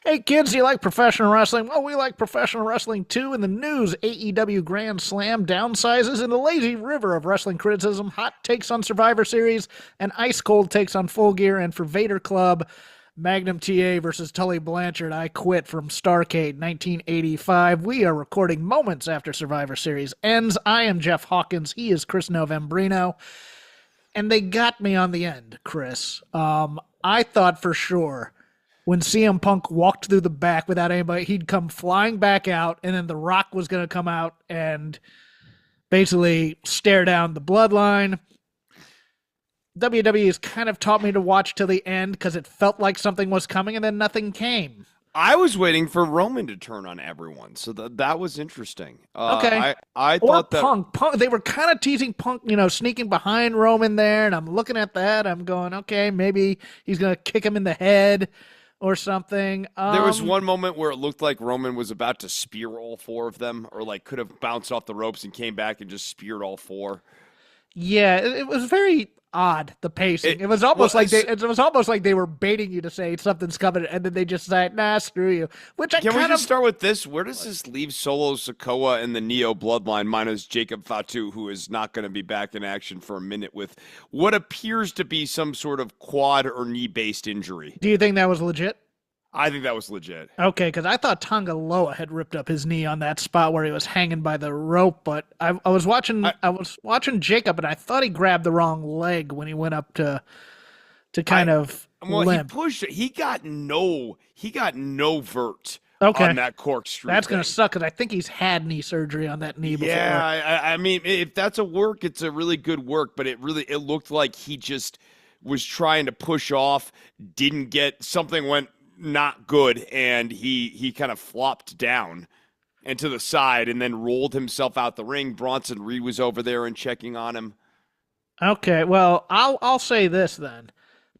Hey kids, do you like professional wrestling? Well, we like professional wrestling too. In the news, AEW Grand Slam downsizes in the lazy river of wrestling criticism, hot takes on Survivor Series, and ice cold takes on Full Gear. And for Vader Club, Magnum TA versus Tully Blanchard, I Quit from Starrcade 1985. We are recording moments after Survivor Series ends. I am Jeff Hawkins. He is Chris Novembrino. And they got me on the end, Chris. I thought for sure when CM Punk walked through the back without anybody, he'd come flying back out, and then The Rock was going to come out and basically stare down the bloodline. WWE has kind of taught me to watch till the end because it felt like something was coming, and then nothing came. I was waiting for Roman to turn on everyone, so that was interesting. Okay. I Or thought that Punk. They were kind of teasing Punk, sneaking behind Roman there, and I'm looking at that. I'm going, okay, maybe he's going to kick him in the head or something. there was one moment where it looked like Roman was about to spear all four of them, or like could have bounced off the ropes and came back and just speared all four. Yeah, it was very odd, the pacing. It was almost like they were baiting you to say something's coming, and then they just said, "Nah, screw you." Which I Can we kind just of start with this? Where does this leave Solo Sikoa and the Neo Bloodline minus Jacob Fatu, who is not going to be back in action for a minute with what appears to be some sort of quad or knee-based injury? Do you think that was legit? I think that was legit. Okay, because I thought Tonga Loa had ripped up his knee on that spot where he was hanging by the rope, but I was watching Jacob, and I thought he grabbed the wrong leg when he went up to limp. He pushed it. He got no vert Okay. on that corkscrew. That's going to thing. suck because I think he's had knee surgery on that knee before. Yeah, I mean, if that's a work, it's a really good work, but it looked like he just was trying to push off, didn't get something went not good, and he kind of flopped down and to the side and then rolled himself out the ring. Bronson Reed was over there and checking on him. Okay, well, I'll say this then.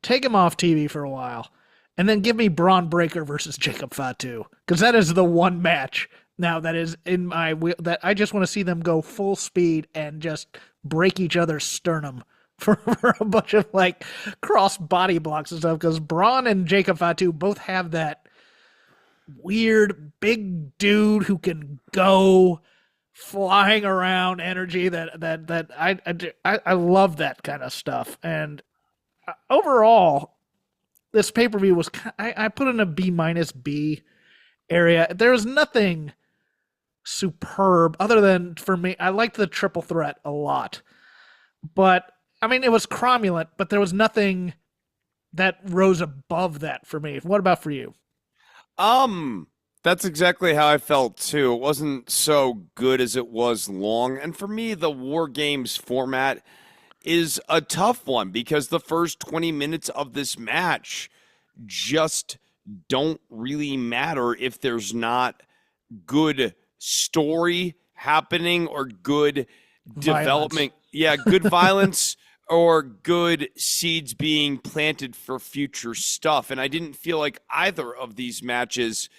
Take him off TV for a while, and then give me Braun Breaker versus Jacob Fatu, because that is the one match now that is in my that I just want to see them go full speed and just break each other's sternum for a bunch of like cross body blocks and stuff, because Braun and Jacob Fatu both have that weird big dude who can go flying around energy that I love that kind of stuff. And overall, this pay-per-view was I put in a B- area. There was nothing superb other than, for me, I liked the triple threat a lot, but I mean, it was cromulent, but there was nothing that rose above that for me. What about for you? That's exactly how I felt too. It wasn't so good as it was long. And for me, the War Games format is a tough one because the first 20 minutes of this match just don't really matter if there's not good story happening or good development. Yeah, good violence or good seeds being planted for future stuff. And I didn't feel like either of these matches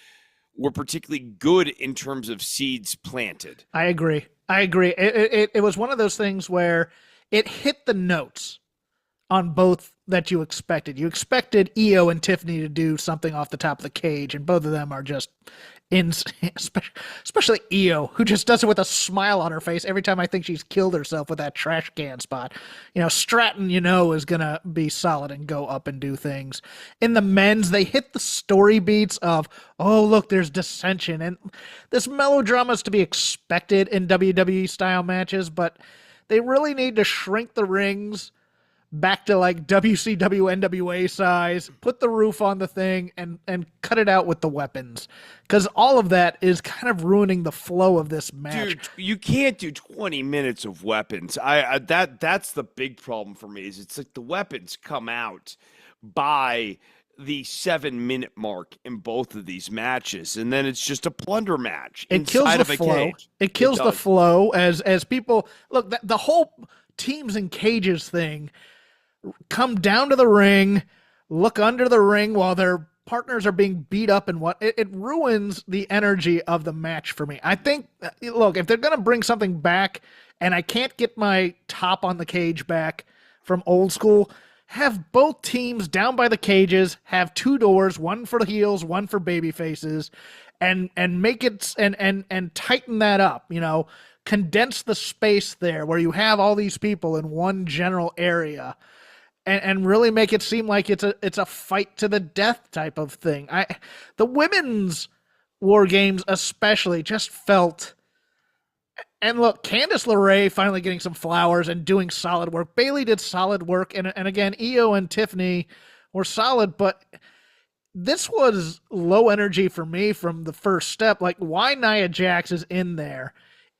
were particularly good in terms of seeds planted. I agree. It was one of those things where it hit the notes on both that you expected. You expected Io and Tiffany to do something off the top of the cage, and both of them are just insane, especially Io, who just does it with a smile on her face every time I think she's killed herself with that trash can spot. Stratton, is going to be solid and go up and do things. In the men's, they hit the story beats of, oh, look, there's dissension. And this melodrama is to be expected in WWE style matches, but they really need to shrink the rings back to like WCW NWA size, put the roof on the thing, and cut it out with the weapons, because all of that is kind of ruining the flow of this match. Dude, you can't do 20 minutes of weapons. That's the big problem for me. Is it's like the weapons come out by the 7-minute mark in both of these matches, and then it's just a plunder match. It kills the flow. It kills the flow as people look. The whole teams and cages thing. Come down to the ring, look under the ring while their partners are being beat up, and it ruins the energy of the match for me. I think, look, if they're going to bring something back and I can't get my top on the cage back from old school, have both teams down by the cages, have two doors, one for the heels, one for baby faces, and make it and tighten that up, condense the space there where you have all these people in one general area and really make it seem like it's a fight to the death type of thing. The women's war games especially just felt. And look, Candice LeRae finally getting some flowers and doing solid work. Bailey did solid work, and again, Io and Tiffany were solid, but this was low energy for me from the first step. Like, why Nia Jax is in there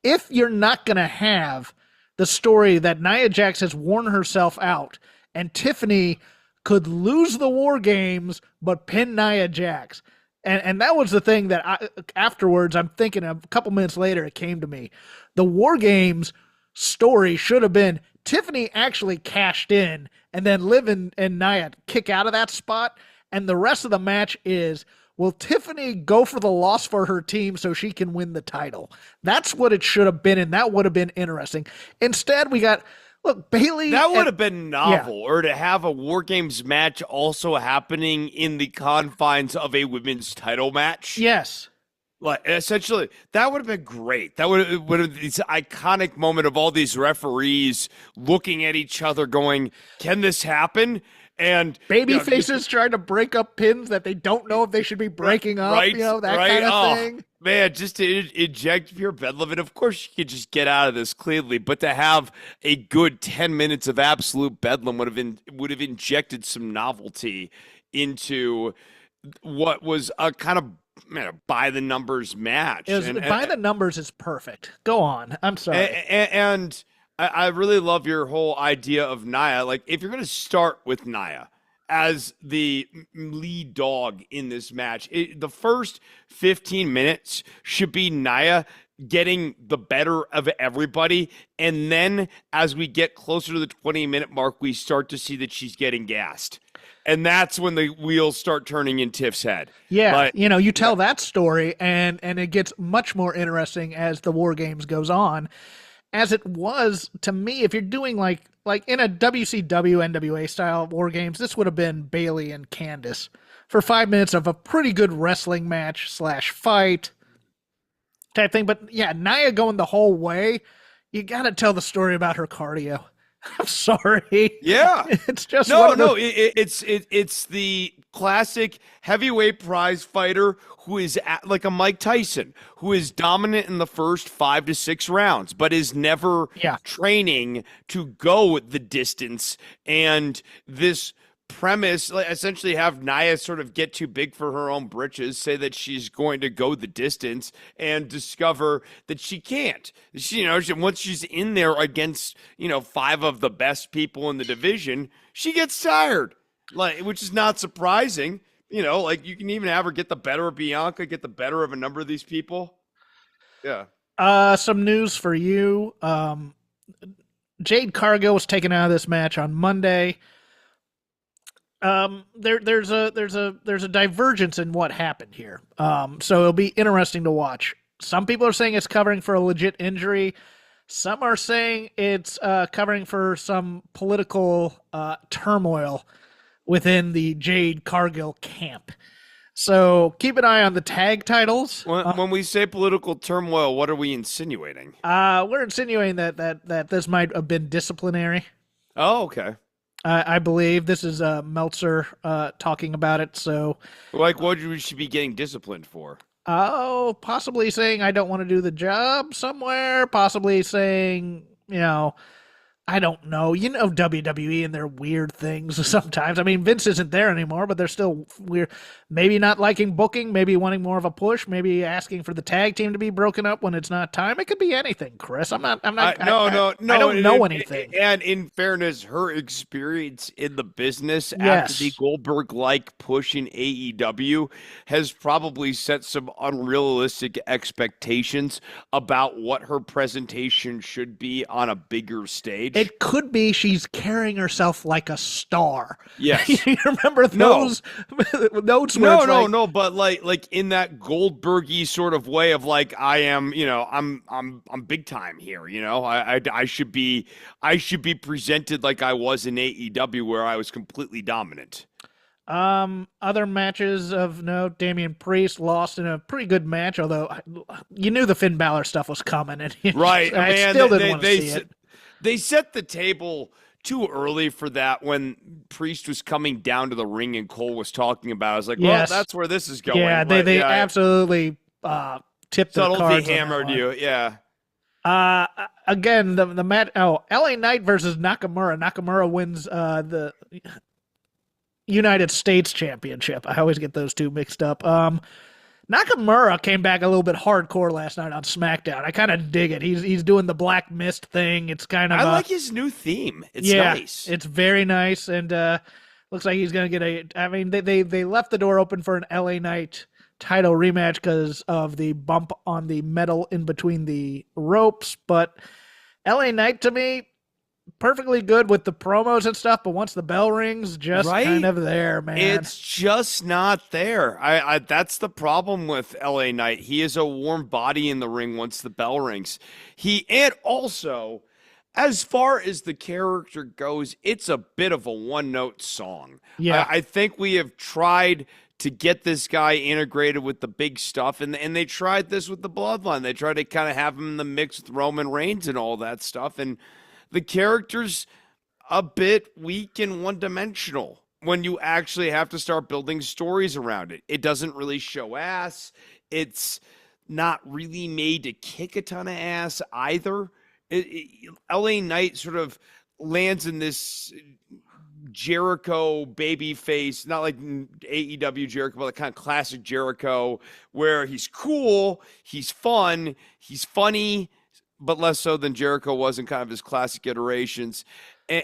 if you're not going to have the story that Nia Jax has worn herself out and Tiffany could lose the war games but pin Nia Jax. And that was the thing that afterwards, I'm thinking a couple minutes later, it came to me. The War Games story should have been Tiffany actually cashed in and then Liv and Nia kick out of that spot. And the rest of the match is, will Tiffany go for the loss for her team so she can win the title? That's what it should have been, and that would have been interesting. Instead, we got... Look, Bailey. That would have been novel, or to have a War Games match also happening in the confines of a women's title match. Yes. Like, essentially, that would have been great. That would have been this iconic moment of all these referees looking at each other going, can this happen? And baby faces trying to break up pins that they don't know if they should be breaking up, that kind of thing. Man, just to inject pure bedlam, and of course you could just get out of this cleanly, but to have a good 10 minutes of absolute bedlam would have injected some novelty into what was a kind of by the numbers match. By the numbers is perfect. Go on. I'm sorry. And I really love your whole idea of Nia. Like, if you're going to start with Nia as the lead dog in this match, the first 15 minutes should be Nia getting the better of everybody. And then as we get closer to the 20-minute mark, we start to see that she's getting gassed. And that's when the wheels start turning in Tiff's head. Yeah, you tell that story, and it gets much more interesting as the War Games goes on. As it was to me, if you're doing like in a WCW NWA style War Games, this would have been Bailey and Candice for 5 minutes of a pretty good wrestling match / fight type thing. But yeah, Nia going the whole way, you got to tell the story about her cardio. I'm sorry. Yeah, it's just it's the classic heavyweight prize fighter who is like a Mike Tyson, who is dominant in the first 5 to 6 rounds, but is never training to go the distance. And this premise, essentially have Nia sort of get too big for her own britches, say that she's going to go the distance, and discover that she can't. Once she's in there against 5 of the best people in the division, she gets tired, which is not surprising. You can even have her get the better of Bianca, get the better of a number of these people. Yeah. Some news for you. Jade Cargill was taken out of this match on Monday. There's a divergence in what happened here. So it'll be interesting to watch. Some people are saying it's covering for a legit injury. Some are saying it's covering for some political turmoil within the Jade Cargill camp. So keep an eye on the tag titles. When we say political turmoil, what are we insinuating? We're insinuating that this might have been disciplinary. Oh, okay. I believe this is Meltzer talking about it. So, what would she be getting disciplined for? Oh, possibly saying I don't want to do the job somewhere. Possibly saying, I don't know. WWE and their weird things sometimes. I mean, Vince isn't there anymore, but they're still weird. Maybe not liking booking, maybe wanting more of a push, maybe asking for the tag team to be broken up when it's not time. It could be anything, Chris. I don't know anything. And in fairness, her experience in the business after the Goldberg-like push in AEW has probably set some unrealistic expectations about what her presentation should be on a bigger stage. It could be she's carrying herself like a star. Yes. You remember those notes where No, it's no, like, no, but like in that Goldbergy sort of way of like I am, I'm big time here, I should be presented like I was in AEW where I was completely dominant. other matches of note, Damian Priest lost in a pretty good match, although you knew the Finn Balor stuff was coming, and Right, I man. still didn't want to see it. They set the table too early for that when Priest was coming down to the ring and Cole was talking about it. I was like, well, Yes. that's where this is going. Yeah, But, they absolutely tipped their cards. Subtlety hammered you, yeah. Again, the match. Oh, LA Knight versus Nakamura. Nakamura wins the United States Championship. I always get those two mixed up. Nakamura came back a little bit hardcore last night on SmackDown. I kind of dig it. He's doing the Black Mist thing. It's kind of I like his new theme. It's yeah, nice. It's very nice, and looks like he's gonna get a. I mean, they left the door open for an LA Knight title rematch because of the bump on the metal in between the ropes, but LA Knight to me perfectly good with the promos and stuff, but once the bell rings, just kind of there, man. It's just not there. I that's the problem with LA Knight. He is a warm body in the ring once the bell rings. And also, as far as the character goes, it's a bit of a one-note song. Yeah. I think we have tried to get this guy integrated with the big stuff, and they tried this with the Bloodline. They tried to kind of have him in the mix with Roman Reigns and all that stuff, and the character's a bit weak and one-dimensional when you actually have to start building stories around it. It doesn't really show ass. It's not really made to kick a ton of ass either. LA Knight sort of lands in this Jericho baby face, not like AEW Jericho, but like kind of classic Jericho, where he's cool, he's fun, he's funny, but less so than Jericho was in kind of his classic iterations.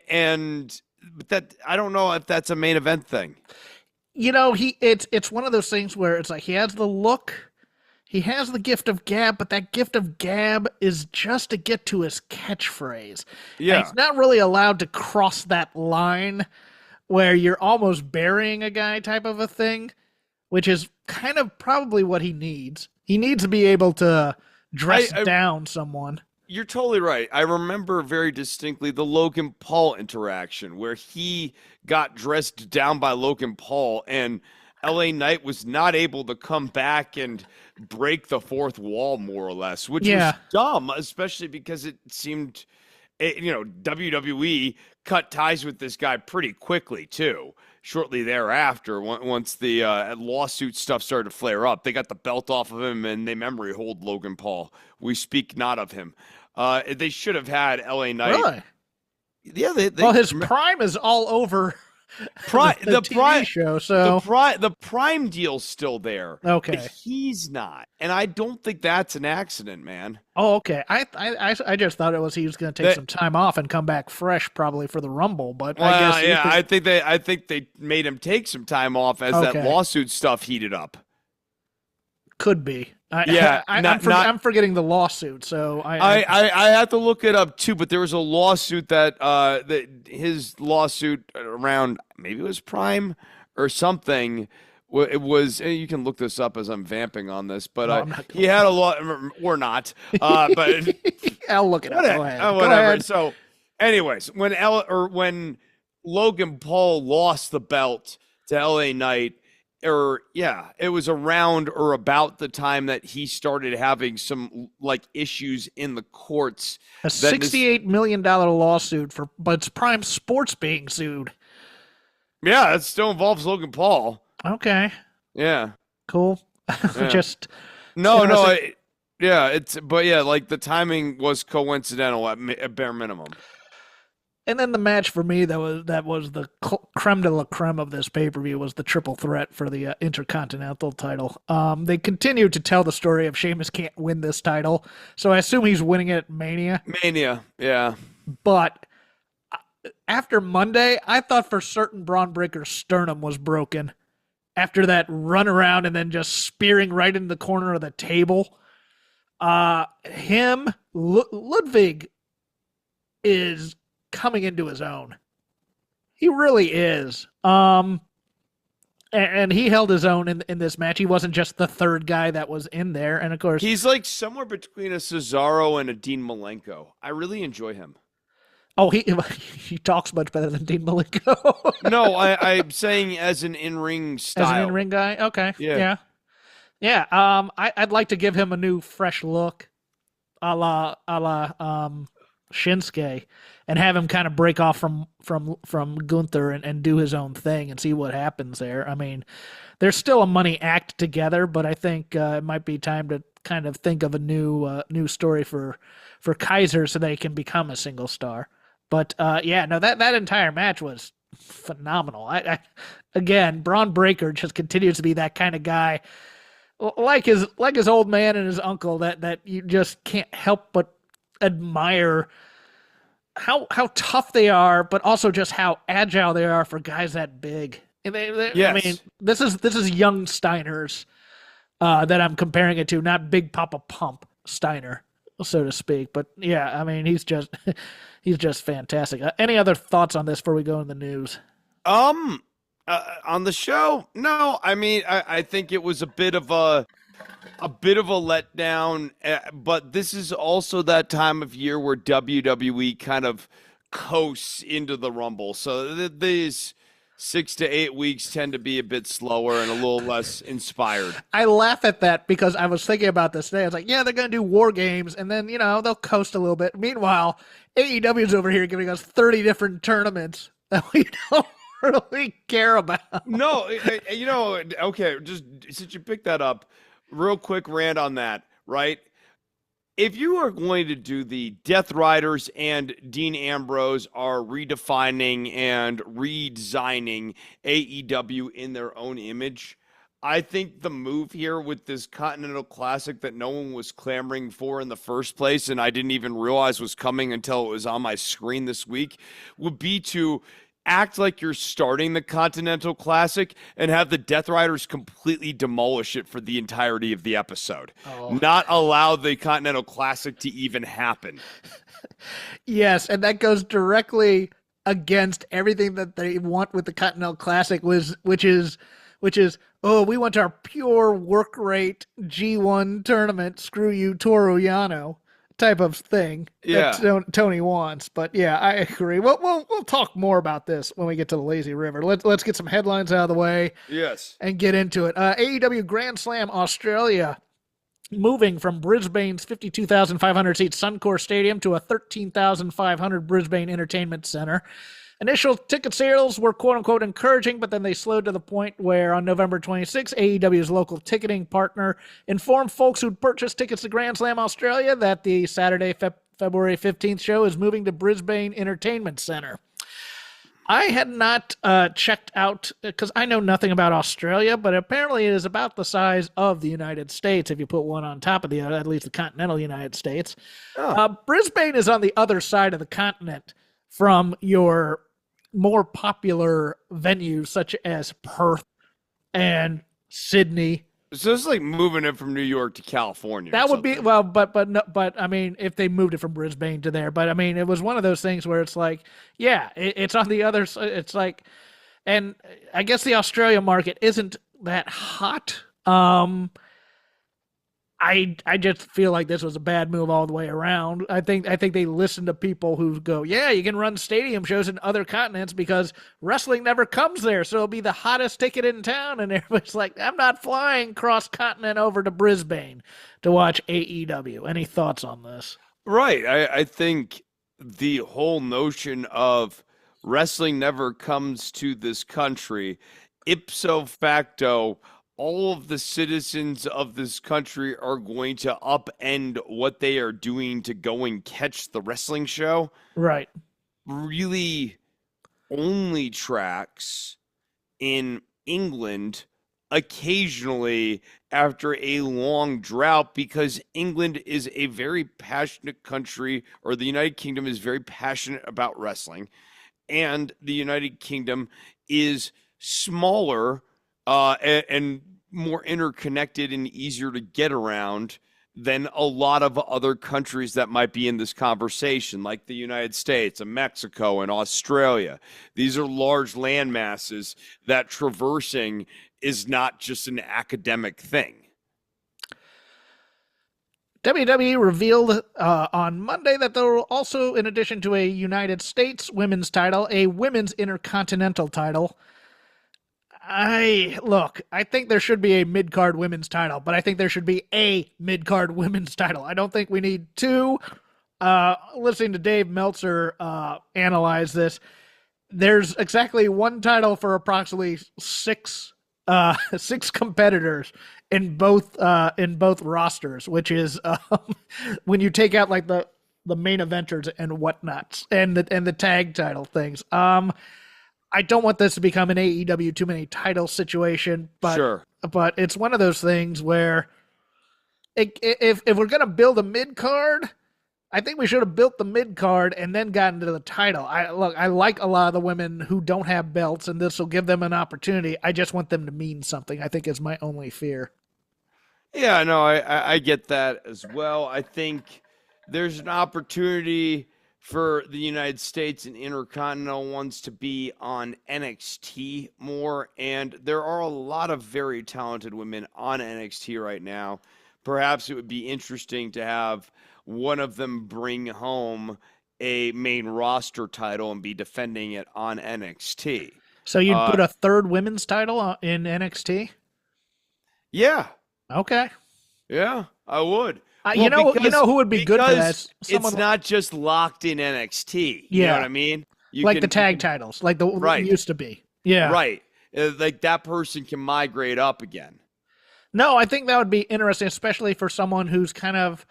And that, I don't know if that's a main event thing. It's one of those things where it's like he has the look, he has the gift of gab, but that gift of gab is just to get to his catchphrase. Yeah. And he's not really allowed to cross that line where you're almost burying a guy type of a thing, which is kind of probably what he needs. He needs to be able to dress down someone. You're totally right. I remember very distinctly the Logan Paul interaction where he got dressed down by Logan Paul and LA Knight was not able to come back and break the fourth wall, more or less, which was dumb, especially because it seemed, WWE cut ties with this guy pretty quickly, too. Shortly thereafter, once the lawsuit stuff started to flare up, they got the belt off of him and they memory hold Logan Paul. We speak not of him. They should have had LA Knight. Really? Yeah. His prime is all over the TV show, so the prime deal's still there. Okay, but he's not, and I don't think that's an accident, man. Oh, okay. I just thought it was he was going to take some time off and come back fresh, probably for the Rumble. But I guess I think they made him take some time off as that lawsuit stuff heated up. Could be. I'm forgetting the lawsuit, so I have to look it up too. But there was a lawsuit that his lawsuit around, maybe it was Prime or something. It was, you can look this up as I'm vamping on this, but he had a lot, or not. But I'll look it up. Go ahead. Whatever. Go ahead. So, anyways, when Logan Paul lost the belt to LA Knight, it was around or about the time that he started having some issues in the courts. A $68 million lawsuit but it's Prime Sports being sued. Yeah, it still involves Logan Paul. Okay. Yeah. Cool. Yeah. Just the timing was coincidental at bare minimum. And then the match for me that was the creme de la creme of this pay-per-view was the triple threat for the Intercontinental title. They continue to tell the story of Sheamus can't win this title, so I assume he's winning it at Mania. Mania, yeah. But after Monday, I thought for certain Braun Breaker's sternum was broken after that run around and then just spearing right into the corner of the table. Ludwig is coming into his own. He really is. And he held his own in this match. He wasn't just the third guy that was in there. And of course, He's like somewhere between a Cesaro and a Dean Malenko. I really enjoy him. oh, he talks much better than Dean Malenko. No, I'm saying as an in-ring style. As an in-ring guy? Okay. Yeah. Yeah. Yeah. I'd like to give him a new fresh look, a la Shinsuke, and have him kind of break off from Gunther and do his own thing and see what happens there. I mean, there's still a money act together, but I think it might be time to kind of think of a new story for Kaiser so they can become a single star. But yeah, no, that entire match was phenomenal. Again, Braun Breaker just continues to be that kind of guy, like his old man and his uncle, that you just can't help but admire how tough they are, but also just how agile they are for guys that big. And Yes. I mean, this is young Steiner's that I'm comparing it to, not Big Papa Pump Steiner, so to speak. But yeah, I mean, he's just fantastic. Any other thoughts on this before we go in the news? On the show, no. I mean, I think it was a bit of a letdown, but this is also that time of year where WWE kind of coasts into the Rumble. So these 6 to 8 weeks tend to be a bit slower and a little less inspired. I laugh at that because I was thinking about this today. I was like, yeah, they're going to do War Games, and then, they'll coast a little bit. Meanwhile, AEW's over here giving us 30 different tournaments that we don't really care about. No, okay, just since you picked that up, real quick rant on that, right? If you are going to do the Death Riders and Dean Ambrose are redefining and redesigning AEW in their own image, I think the move here with this Continental Classic that no one was clamoring for in the first place, and I didn't even realize was coming until it was on my screen this week, would be to act like you're starting the Continental Classic and have the Death Riders completely demolish it for the entirety of the episode. Oh. Not allow the Continental Classic to even happen. Yes, and that goes directly against everything that they want with the Continental Classic, which is, oh, we want our pure work rate G1 tournament, screw you, Toru Yano type of thing that Tony wants. But yeah, I agree. We'll talk more about this when we get to the Lazy River. Let's get some headlines out of the way. Yes. And get into it. AEW Grand Slam Australia moving from Brisbane's 52,500 seat Suncorp Stadium to a 13,500 Brisbane Entertainment Centre. Initial ticket sales were quote-unquote encouraging, but then they slowed to the point where on November 26, AEW's local ticketing partner informed folks who'd purchased tickets to Grand Slam Australia that the Saturday, February 15th show is moving to Brisbane Entertainment Centre. I had not checked out, because I know nothing about Australia, but apparently it is about the size of the United States if you put one on top of the other, at least the continental United States. Oh. Brisbane is on the other side of the continent from your more popular venues such as Perth and Sydney. So it's like moving it from New York to California. That would be, well, but I mean, if they moved it from Brisbane to there, but I mean, it was one of those things where it's like, yeah, it's on the other side. It's like, and I guess the Australia market isn't that hot. I just feel like this was a bad move all the way around. I think they listen to people who go, yeah, you can run stadium shows in other continents because wrestling never comes there, so it'll be the hottest ticket in town. And everybody's like, I'm not flying cross continent over to Brisbane to watch AEW. Any thoughts on this? Right. I think the whole notion of wrestling never comes to this country, ipso facto, all of the citizens of this country are going to upend what they are doing to go and catch the wrestling show. Right. Really only tracks in England occasionally after a long drought, because England is a very passionate country, or the United Kingdom is very passionate about wrestling, and the United Kingdom is smaller and more interconnected and easier to get around than a lot of other countries that might be in this conversation, like the United States and Mexico and Australia. These are large land masses that traversing is not just an academic thing. WWE revealed on Monday that there will also, in addition to a United States women's title, a women's intercontinental title. I think there should be a mid-card women's title, but I think there should be a mid-card women's title. I don't think we need two. Listening to Dave Meltzer analyze this, there's exactly one title for approximately six competitors in both rosters, which is when you take out like the main eventers and whatnots and the tag title things. I don't want this to become an AEW too many title situation, but Sure. But it's one of those things where if we're gonna build a mid card, I think we should have built the mid card and then gotten to the title. I like a lot of the women who don't have belts, and this will give them an opportunity. I just want them to mean something, I think, is my only fear. Yeah, no, I get that as well. I think there's an opportunity for the United States and Intercontinental ones to be on NXT more, and there are a lot of very talented women on NXT right now. Perhaps it would be interesting to have one of them bring home a main roster title and be defending it on NXT. So you'd put a third women's title in NXT? Yeah. Okay. Yeah, I would. You know who would be good for that? It's not just locked in NXT. You know what I mean? Like the tag titles, like the used to be. Yeah. Right. Like that person can migrate up again. No, I think that would be interesting, especially for someone who's kind of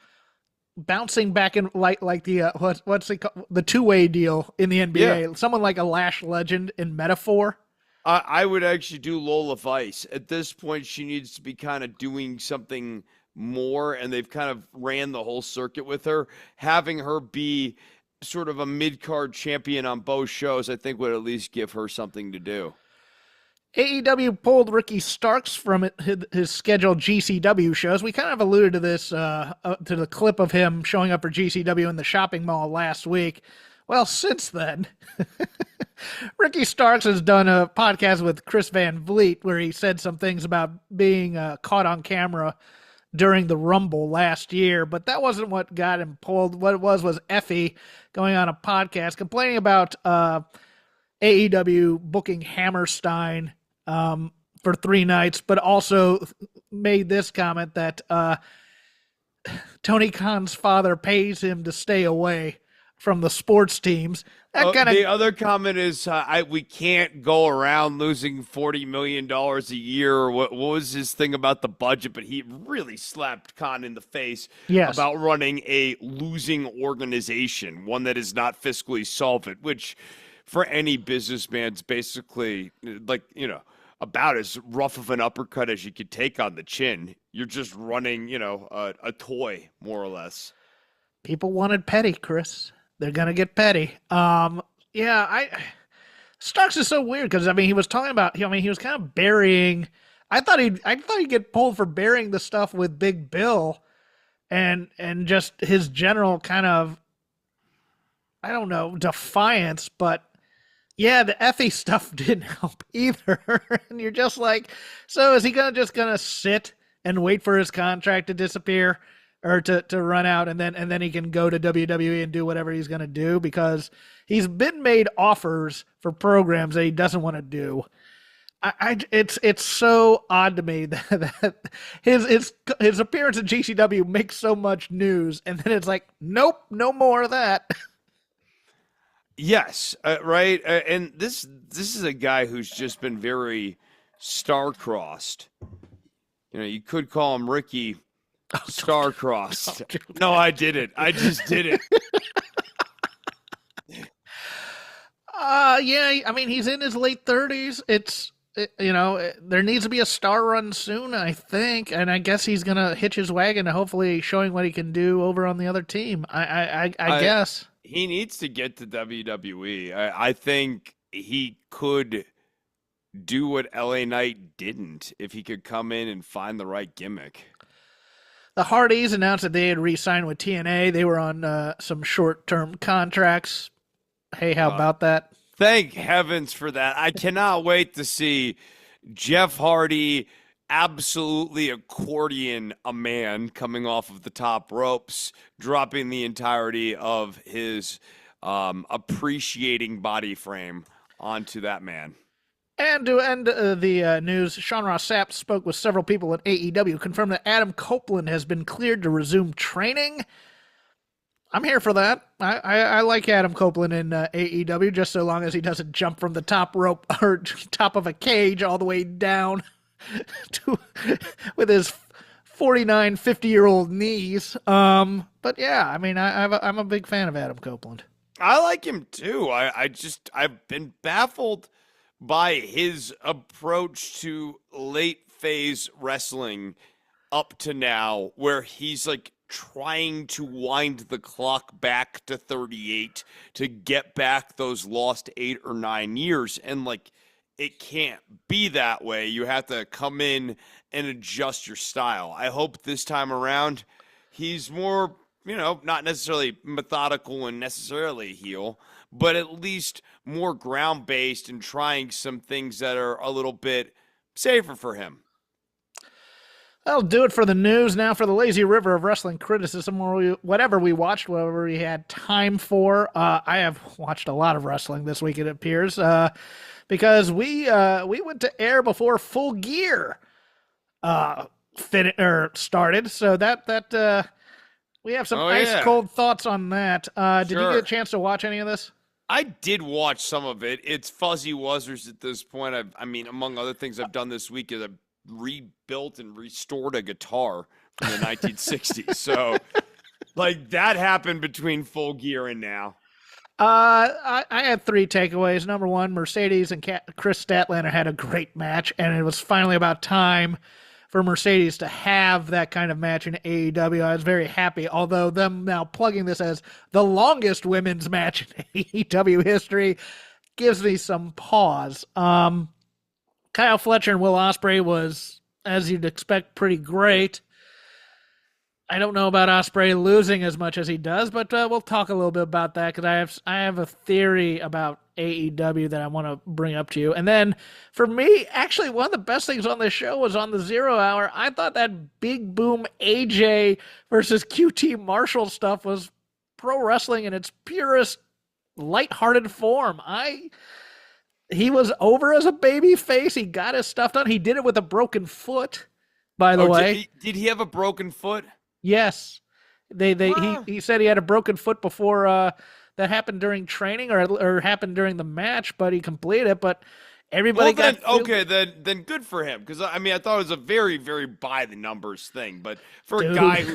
bouncing back in like the what's it called? The two-way deal in the NBA. Yeah. Someone like a Lash Legend in Metaphor. I would actually do Lola Vice. At this point, she needs to be kind of doing something more, and they've kind of ran the whole circuit with her. Having her be sort of a mid-card champion on both shows, I think would at least give her something to do. AEW pulled Ricky Starks from his scheduled GCW shows. We kind of alluded to this, to the clip of him showing up for GCW in the shopping mall last week. Well, since then, Ricky Starks has done a podcast with Chris Van Vliet where he said some things about being caught on camera during the Rumble last year, but that wasn't what got him pulled. What it was Effie going on a podcast complaining about AEW booking Hammerstein for 3 nights, but also made this comment that Tony Khan's father pays him to stay away from the sports teams. The other comment is we can't go around losing $40 million a year. What was his thing about the budget? But he really slapped Khan in the face about running a losing organization, one that is not fiscally solvent, which for any businessman's basically about as rough of an uppercut as you could take on the chin. You're just running, a toy, more or less. People wanted petty, Chris. They're gonna get petty. Starks is so weird because he was talking about. He was kind of burying. I thought he'd get pulled for burying the stuff with Big Bill, and just his general kind of, I don't know, defiance. But yeah, the Effie stuff didn't help either. And you're just like, so is he just gonna sit and wait for his contract to disappear? Or to run out, and then he can go to WWE and do whatever he's going to do, because he's been made offers for programs that he doesn't want to do. It's so odd to me that his appearance at GCW makes so much news, and then it's like, nope, no more of that. Yes, right. And this is a guy who's just been very star-crossed. You could call him Ricky Star-crossed. No, I didn't. I just did it. He's in his late 30s. There needs to be a star run soon, I think, and I guess he's gonna hitch his wagon to hopefully showing what he can do over on the other team. I guess he needs to get to WWE. I think he could do what LA Knight didn't if he could come in and find the right gimmick. The Hardys announced that they had re-signed with TNA. They were on some short-term contracts. Hey, how about that? Thank heavens for that. I cannot wait to see Jeff Hardy absolutely accordion a man coming off of the top ropes, dropping the entirety of his appreciating body frame onto that man. And to end the news, Sean Ross Sapp spoke with several people at AEW, confirmed that Adam Copeland has been cleared to resume training. I'm here for that. I like Adam Copeland in AEW, just so long as he doesn't jump from the top rope or top of a cage all the way down to with his 49, 50-year-old knees. But yeah, I mean, I'm a big fan of Adam Copeland. I like him too. I've been baffled by his approach to late phase wrestling up to now, where he's like trying to wind the clock back to 38 to get back those lost 8 or 9 years. And like, it can't be that way. You have to come in and adjust your style. I hope this time around he's more, not necessarily methodical and necessarily a heel, but at least more ground based and trying some things that are a little bit safer for him. That'll do it for the news. Now for the lazy river of wrestling criticism, whatever we watched, whatever we had time for. I have watched a lot of wrestling this week, it appears, because we went to air before Full Gear started. So that we have some ice cold thoughts on that. Did you get a chance to watch any of this? I did watch some of it. It's fuzzy wuzzers at this point. I mean, among other things I've done this week is I've rebuilt and restored a guitar from the 1960s. So, like, that happened between Full Gear and now. I had 3 takeaways. Number 1, Mercedes and Chris Statlander had a great match, and it was finally about time for Mercedes to have that kind of match in AEW. I was very happy, although them now plugging this as the longest women's match in AEW history gives me some pause. Kyle Fletcher and Will Ospreay was, as you'd expect, pretty great. I don't know about Ospreay losing as much as he does, but we'll talk a little bit about that because I have a theory about AEW that I want to bring up to you. And then for me, actually, one of the best things on this show was on the 0 Hour. I thought that Big Boom AJ versus QT Marshall stuff was pro wrestling in its purest, lighthearted form. He was over as a baby face. He got his stuff done. He did it with a broken foot, by the way. Did he have a broken foot? Yes. He said he had a broken foot before that happened during training or happened during the match, but he completed it. But everybody then good for him, because I mean I thought it was a very, very by the numbers thing. But for a guy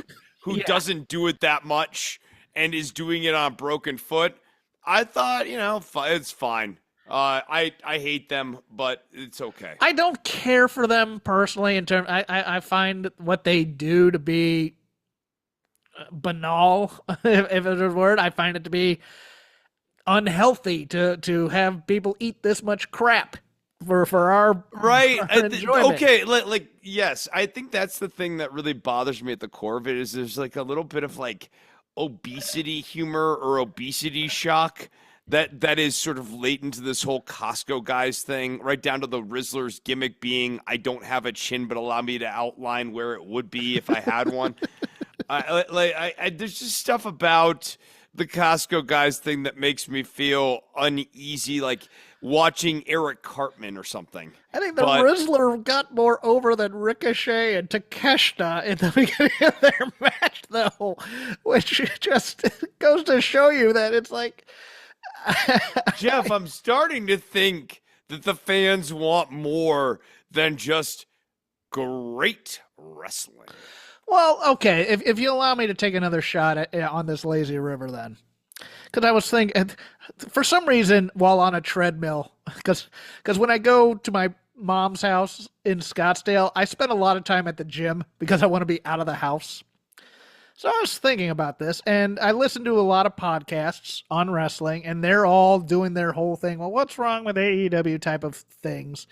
who doesn't do it that much and is doing it on a broken foot, I thought it's fine. I hate them, but it's okay. I don't care for them personally. I find what they do to be banal, if it's a word. I find it to be unhealthy to have people eat this much crap for our right. Our enjoyment. Okay, yes, I think that's the thing that really bothers me at the core of it is there's like a little bit of like obesity humor or obesity shock that is sort of latent to this whole Costco guys thing, right down to the Rizzler's gimmick being I don't have a chin, but allow me to outline where it would be if I had one. There's just stuff about the Costco guys thing that makes me feel uneasy, like watching Eric Cartman or something. I think the Rizzler got more over than Ricochet and Takeshita in the beginning of their match, though, which just goes to show you that it's like... Jeff, I'm starting to think that the fans want more than just great wrestling. Well, okay, if you allow me to take another shot on this lazy river then. Because I was thinking, for some reason, while on a treadmill, because when I go to my mom's house in Scottsdale, I spend a lot of time at the gym because I want to be out of the house. So I was thinking about this, and I listened to a lot of podcasts on wrestling, and they're all doing their whole thing. Well, what's wrong with AEW type of things?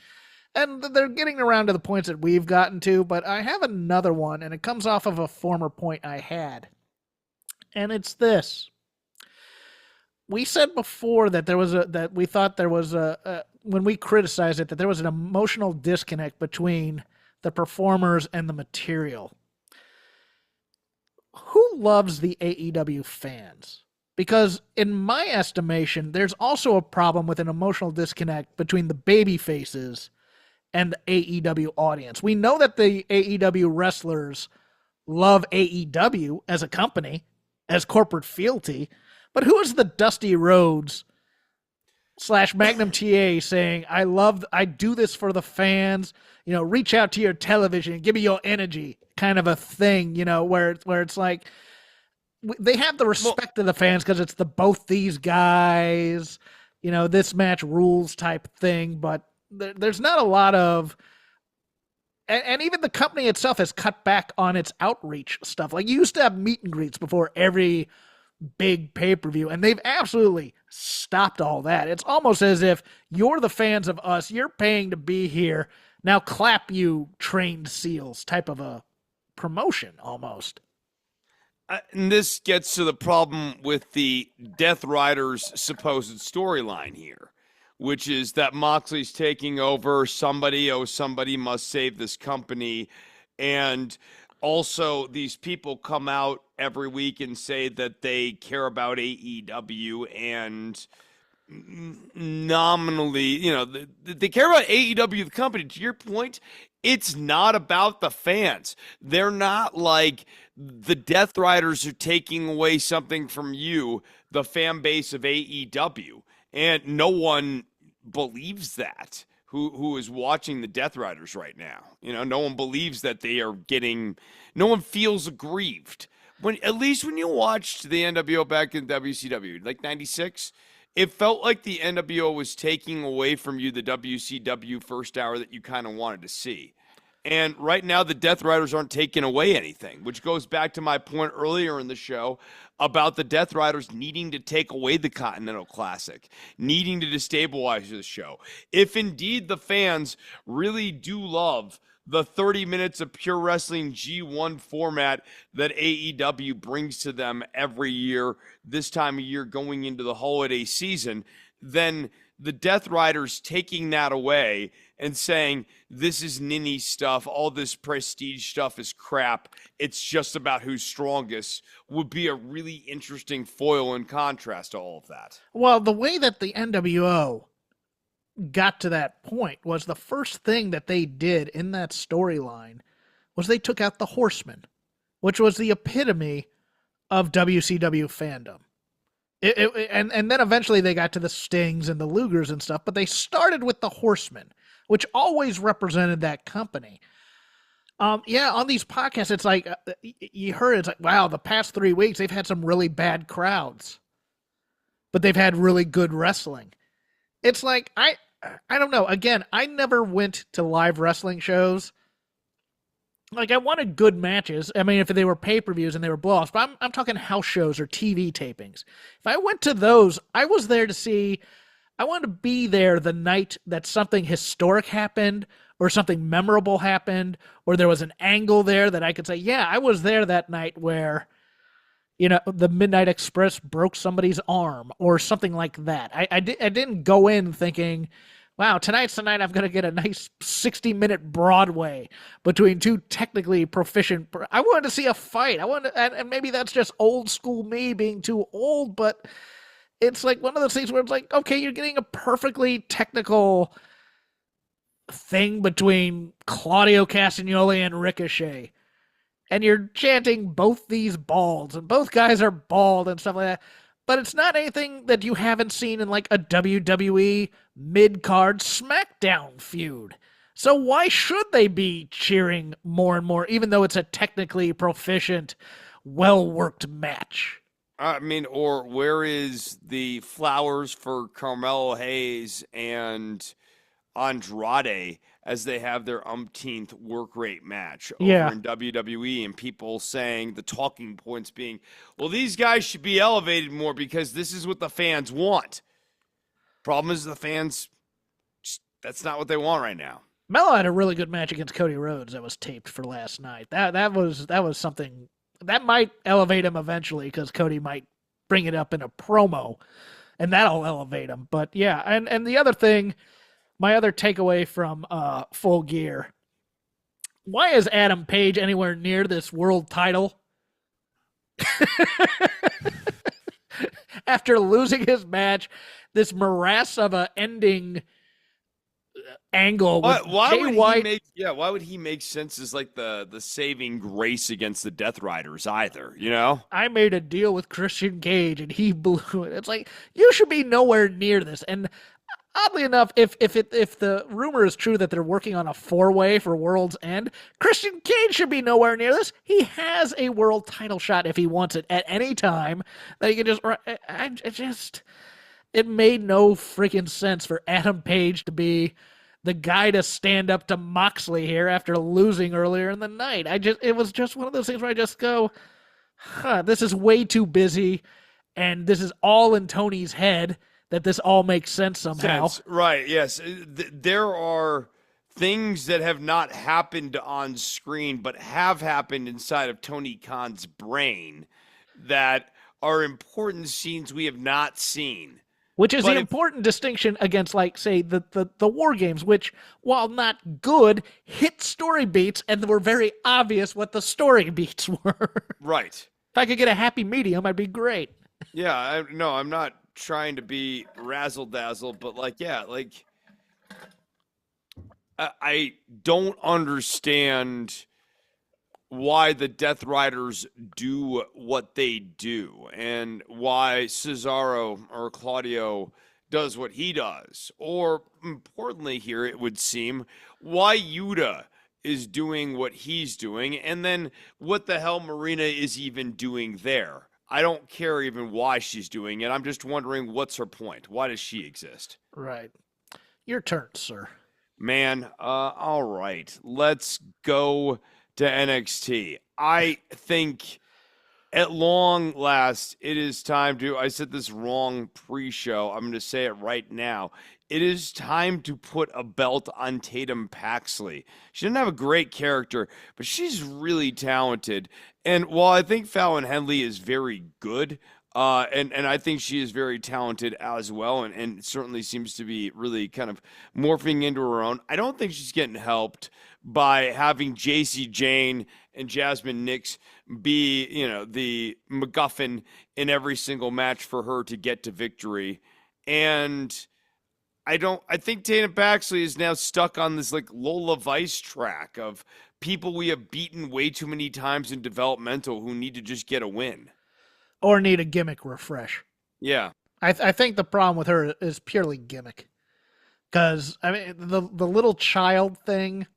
And they're getting around to the points that we've gotten to, but I have another one, and it comes off of a former point I had. And it's this. We said before that that we thought there was when we criticized it, that there was an emotional disconnect between the performers and the material. Who loves the AEW fans? Because in my estimation, there's also a problem with an emotional disconnect between the baby faces and the AEW audience. We know that the AEW wrestlers love AEW as a company, as corporate fealty, but who is the Dusty Rhodes / Magnum TA saying, I do this for the fans, reach out to your television and give me your energy kind of a thing, where it's like, they have the respect of the fans because it's the both these guys, this match rules type thing, but there's not a lot of, and even the company itself has cut back on its outreach stuff. Like, you used to have meet and greets before every big pay-per-view, and they've absolutely stopped all that. It's almost as if you're the fans of us, you're paying to be here, now clap, you trained seals type of a promotion almost. And this gets to the problem with the Death Riders' supposed storyline here, which is that Moxley's taking over, somebody must save this company, and also these people come out every week and say that they care about AEW and nominally, they care about AEW, the company. To your point, it's not about the fans. They're not like the Death Riders are taking away something from you, the fan base of AEW. And no one believes that who is watching the Death Riders right now. No one believes that they are getting, no one feels aggrieved. At least when you watched the NWO back in WCW, like 96, it felt like the NWO was taking away from you the WCW first hour that you kind of wanted to see. And right now, the Death Riders aren't taking away anything, which goes back to my point earlier in the show about the Death Riders needing to take away the Continental Classic, needing to destabilize the show. If indeed the fans really do love the 30 minutes of pure wrestling G1 format that AEW brings to them every year, this time of year going into the holiday season, then the Death Riders taking that away and saying, this is ninny stuff, all this prestige stuff is crap, it's just about who's strongest, would be a really interesting foil in contrast to all of that. Well, the way that the NWO got to that point was the first thing that they did in that storyline was they took out the Horsemen, which was the epitome of WCW fandom. And then eventually they got to the Stings and the Lugers and stuff, but they started with the Horsemen, which always represented that company. On these podcasts, it's like, you heard, it's like, wow, the past 3 weeks, they've had some really bad crowds, but they've had really good wrestling. It's like, I don't know. Again, I never went to live wrestling shows. Like, I wanted good matches. I mean, if they were pay-per-views and they were blowoffs, but I'm talking house shows or TV tapings. If I went to those, I was there to see, I wanted to be there the night that something historic happened or something memorable happened, or there was an angle there that I could say, yeah, I was there that night where, the Midnight Express broke somebody's arm or something like that. I didn't go in thinking, wow, tonight's the night I'm going to get a nice 60-minute Broadway between two technically proficient. I wanted to see a fight. And maybe that's just old school me being too old, but it's like one of those things where it's like, okay, you're getting a perfectly technical thing between Claudio Castagnoli and Ricochet. And you're chanting both these balds, and both guys are bald and stuff like that. But it's not anything that you haven't seen in like a WWE mid-card SmackDown feud. So why should they be cheering more and more, even though it's a technically proficient, well-worked match? I mean, or where is the flowers for Carmelo Hayes and Andrade as they have their umpteenth work rate match over in WWE, and people saying, the talking points being, well, these guys should be elevated more because this is what the fans want. Problem is the fans, that's not what they want right now. Melo had a really good match against Cody Rhodes that was taped for last night. That was something that might elevate him eventually because Cody might bring it up in a promo, and that'll elevate him. But yeah, and the other thing, my other takeaway from Full Gear, why is Adam Page anywhere near this world title? After losing his match, this morass of a ending angle with Why Jay would White. he make? Yeah, why would he make sense as like the saving grace against the Death Riders either? You know? I made a deal with Christian Cage and he blew it. It's like you should be nowhere near this. And oddly enough, if the rumor is true that they're working on a 4-way for World's End, Christian Cage should be nowhere near this. He has a world title shot if he wants it at any time. That he can just. It made no freaking sense for Adam Page to be the guy to stand up to Moxley here after losing earlier in the night. It was just one of those things where I just go, this is way too busy, and this is all in Tony's head that this all makes sense somehow. Right, yes. There are things that have not happened on screen, but have happened inside of Tony Khan's brain that are important scenes we have not seen. Which is the important distinction against, like, say, the War Games, which, while not good, hit story beats and were very obvious what the story beats were. Right. If I could get a happy medium, I'd be great. Yeah, I'm not trying to be razzle-dazzle, but, like, yeah, like, I don't understand why the Death Riders do what they do and why Cesaro or Claudio does what he does. Or importantly here, it would seem, why Yuta is doing what he's doing, and then what the hell Marina is even doing there. I don't care even why she's doing it. I'm just wondering what's her point. Why does she exist? Right. Your turn, sir. Man, all right. Let's go to NXT. I think at long last, it is time to, I said this wrong pre-show, I'm going to say it right now. It is time to put a belt on Tatum Paxley. She doesn't have a great character, but she's really talented. And while I think Fallon Henley is very good, and I think she is very talented as well, and certainly seems to be really kind of morphing into her own, I don't think she's getting helped by having JC Jane and Jasmine Nix be, the MacGuffin in every single match for her to get to victory. And I think Tatum Paxley is now stuck on this like Lola Vice track of people we have beaten way too many times in developmental who need to just get a win. Or need a gimmick refresh. Yeah. I think the problem with her is purely gimmick. Because, I mean, the little child thing,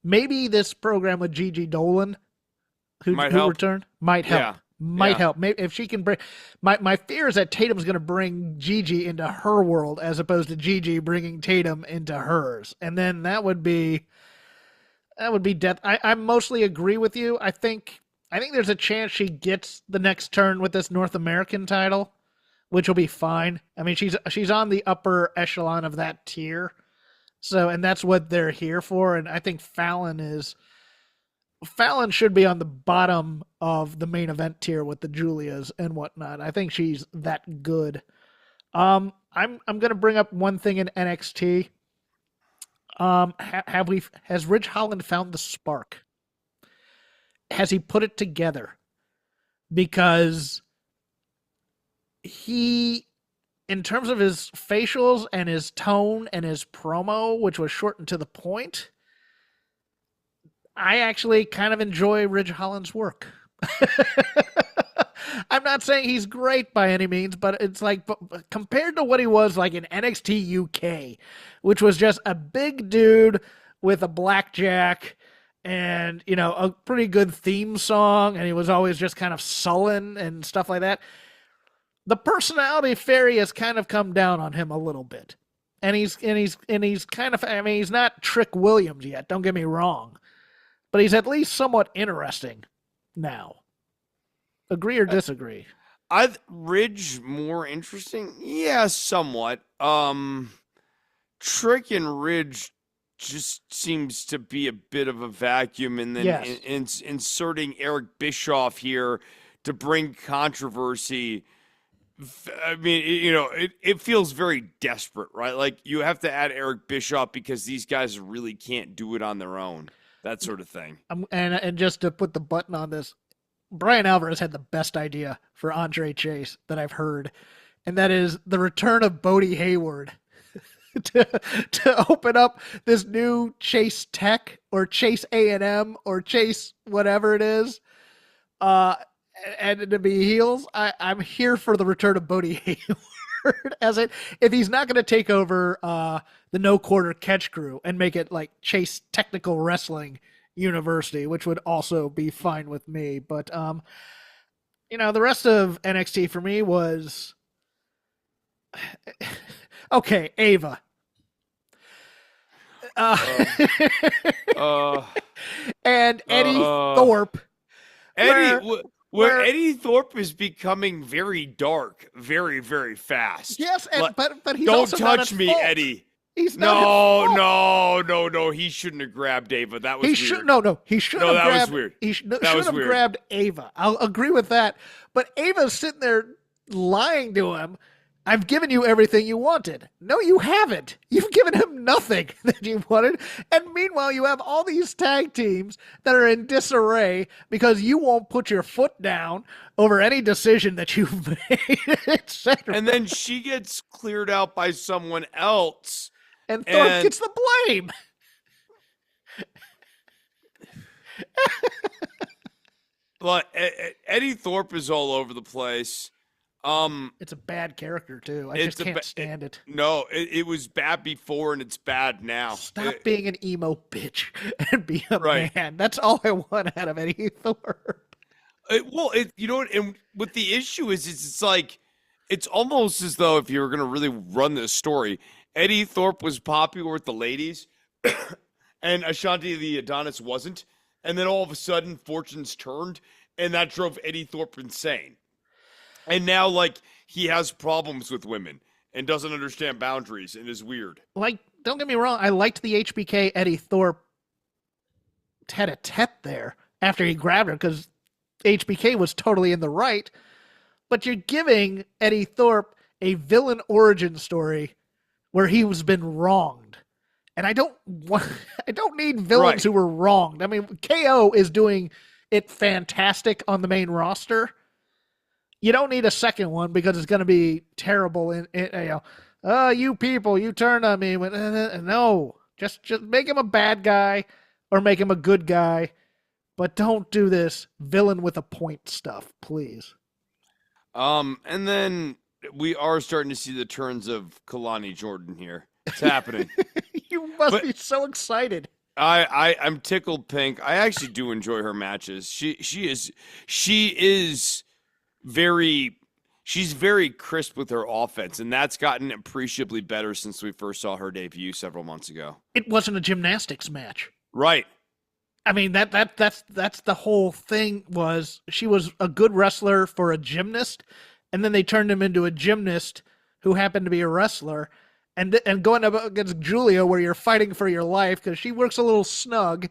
maybe this program with Gigi Dolan, who returned, might help. Yeah. Might help. Maybe if she can bring... My fear is that Tatum's going to bring Gigi into her world as opposed to Gigi bringing Tatum into hers. And then that would be death. I mostly agree with you. I think there's a chance she gets the next turn with this North American title, which will be fine. I mean, she's on the upper echelon of that tier. So, and that's what they're here for. And I think Fallon should be on the bottom of the main event tier with the Julias and whatnot. I think she's that good. I'm going to bring up one thing in NXT. Has Ridge Holland found the spark? Has he put it together? Because he, in terms of his facials and his tone and his promo, which was short and to the point, I actually kind of enjoy Ridge Holland's work. I'm not saying he's great by any means, but it's like compared to what he was like in NXT UK, which was just a big dude with a blackjack and, a pretty good theme song, and he was always just kind of sullen and stuff like that. The personality fairy has kind of come down on him a little bit. And he's kind of, I mean, he's not Trick Williams yet, don't get me wrong. But he's at least somewhat interesting now. Agree or disagree? Ridge more interesting? Yeah, somewhat. Trick and Ridge just seems to be a bit of a vacuum, and then Yes. inserting Eric Bischoff here to bring controversy. I mean, it feels very desperate, right? Like you have to add Eric Bischoff because these guys really can't do it on their own, that sort of thing. And just to put the button on this, Brian Alvarez had the best idea for Andre Chase that I've heard, and that is the return of Bodie Hayward to open up this new Chase Tech or Chase A&M or Chase whatever it is, and to be heels. I'm here for the return of Bodie Hayward if he's not going to take over the no quarter catch crew and make it like Chase Technical Wrestling University, which would also be fine with me. But the rest of NXT for me was okay. Ava, and Eddie Thorpe. Where Eddie Thorpe is becoming very dark, very, very fast. Yes, but he's don't also touch not me, fault. Eddie. He's not no. He shouldn't have grabbed Ava. That was weird. He shouldn't No, have that grabbed. was weird. He should have grabbed Ava. I'll agree with that. But Ava's sitting there lying to him. I've given you everything you wanted. No, you haven't. You've given him nothing that you wanted. And meanwhile, you have all these tag teams that are in disarray because you won't put your foot down over any decision that you've made, etc. And then she gets cleared out by someone else. And Thorpe gets the blame. Look, Eddie Thorpe is all over the place. It's a bad character too. I just can't stand it. No, it was bad before and it's bad now. Stop being an emo bitch and be a man. That's all I want out of Eddie Thorpe. And what the issue is it's like, it's almost as though if you were going to really run this story, Eddie Thorpe was popular with the ladies and Ashanti the Adonis wasn't. And then all of a sudden fortunes turned and that drove Eddie Thorpe insane. And now, like, he has problems with women and doesn't understand boundaries and is weird. Like, don't get me wrong. I liked the HBK Eddie Thorpe tete-a-tete there after he grabbed her because HBK was totally in the right. But you're giving Eddie Thorpe a villain origin story where he was been wronged. And I don't need villains who were wronged. I mean, KO is doing it fantastic on the main roster. You don't need a second one because it's going to be terrible. You people, you turned on me. No, just make him a bad guy or make him a good guy, but don't do this villain with a point stuff, please. And then we are starting to see the turns of Kalani Jordan here. It's happening. You must be so excited. I'm tickled pink. I actually do enjoy her matches. She's very crisp with her offense, and that's gotten appreciably better since we first saw her debut several months ago. It wasn't a gymnastics match. Right. I mean, that's the whole thing was she was a good wrestler for a gymnast, and then they turned him into a gymnast who happened to be a wrestler. And going up against Julia where you're fighting for your life because she works a little snug,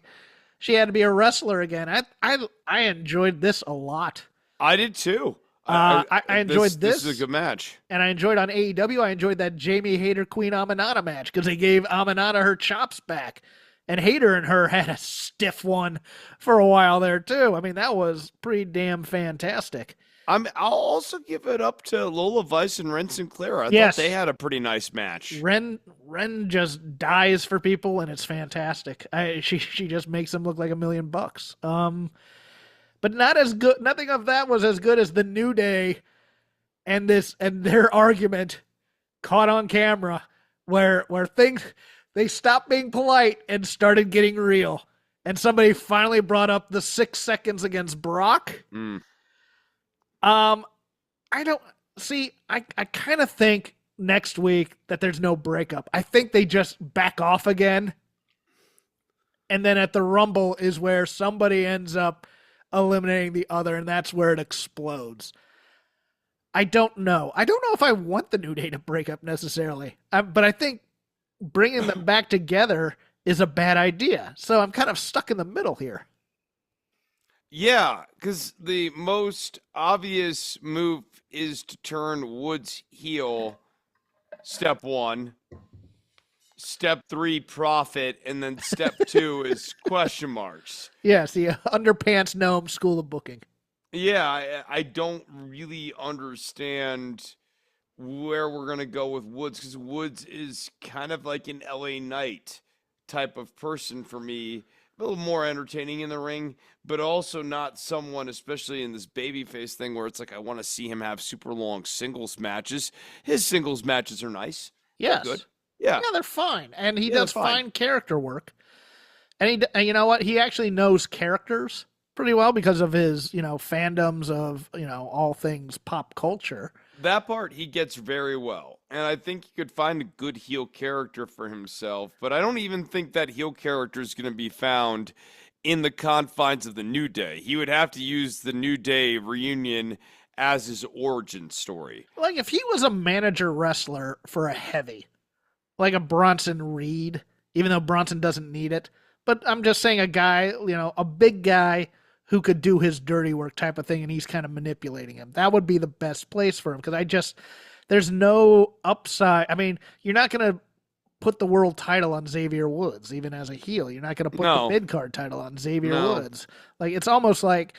she had to be a wrestler again. I enjoyed this a lot. I did too. I enjoyed this. This is a good match. And I enjoyed on AEW, I enjoyed that Jamie Hayter Queen Aminata match because they gave Aminata her chops back. And Hayter and her had a stiff one for a while there too. I mean, that was pretty damn fantastic. I'll also give it up to Lola Vice and Ren Sinclair. I thought they had a pretty nice match. Ren just dies for people, and it's fantastic. She just makes them look like $1 million. But not as good. Nothing of that was as good as the New Day and their argument caught on camera, where things they stopped being polite and started getting real. And somebody finally brought up the 6 seconds against Brock. I don't see. I kind of think next week that there's no breakup. I think they just back off again, and then at the Rumble is where somebody ends up eliminating the other, and that's where it explodes. I don't know. I don't know if I want the New Day to break up necessarily, but I think bringing them back together is a bad idea. So I'm kind of stuck in the middle here. Yeah, because the most obvious move is to turn Woods heel, step one. Step three, profit. And then step two is question marks. Yes, the underpants gnome school of booking. Yeah, I don't really understand where we're going to go with Woods because Woods is kind of like an LA Knight type of person for me. A little more entertaining in the ring, but also not someone, especially in this babyface thing, where it's like I want to see him have super long singles matches. His singles matches are nice. They're good. Yes. Yeah. Yeah, they're fine. And he Yeah, they're does fine. fine character work. And you know what? He actually knows characters pretty well because of his, fandoms of, all things pop culture. That part he gets very well. And I think he could find a good heel character for himself. But I don't even think that heel character is going to be found in the confines of the New Day. He would have to use the New Day reunion as his origin story. Like if he was a manager wrestler for a heavy, like a Bronson Reed, even though Bronson doesn't need it. But I'm just saying a guy, a big guy who could do his dirty work type of thing, and he's kind of manipulating him. That would be the best place for him because there's no upside. I mean, you're not going to put the world title on Xavier Woods, even as a heel. You're not going to put the mid card title on Xavier Woods. Like it's almost like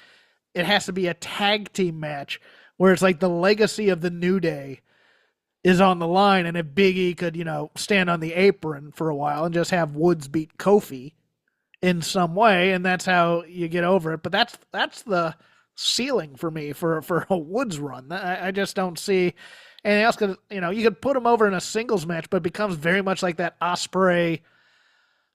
it has to be a tag team match where it's like the legacy of the New Day is on the line, and if Big E could, stand on the apron for a while and just have Woods beat Kofi in some way, and that's how you get over it. But that's the ceiling for me for a Woods run. I just don't see anything else because you could put him over in a singles match, but it becomes very much like that Osprey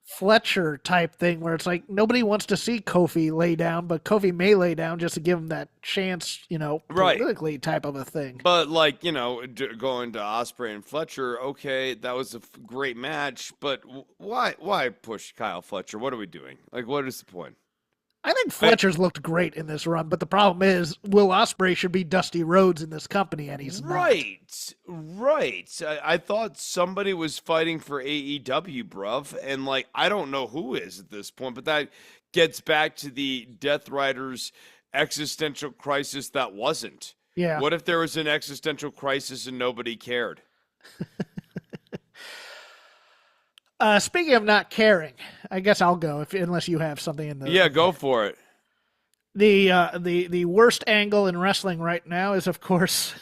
Fletcher type thing where it's like nobody wants to see Kofi lay down, but Kofi may lay down just to give him that chance, politically right. type of a thing. But like, going to Osprey and Fletcher, okay, that was a great match, but why push Kyle Fletcher? What are we doing? Like, what is the point? I think Fletcher's looked great in this run, but the problem is Will Ospreay should be Dusty Rhodes in this company, and he's not. Right. I thought somebody was fighting for AEW, bruv, and like I don't know who is at this point, but that gets back to the Death Riders existential crisis that wasn't. Yeah. What if there was an existential crisis and nobody cared? Speaking of not caring, I guess I'll go unless you have something in the. Yeah, go for it. The worst angle in wrestling right now is, of course,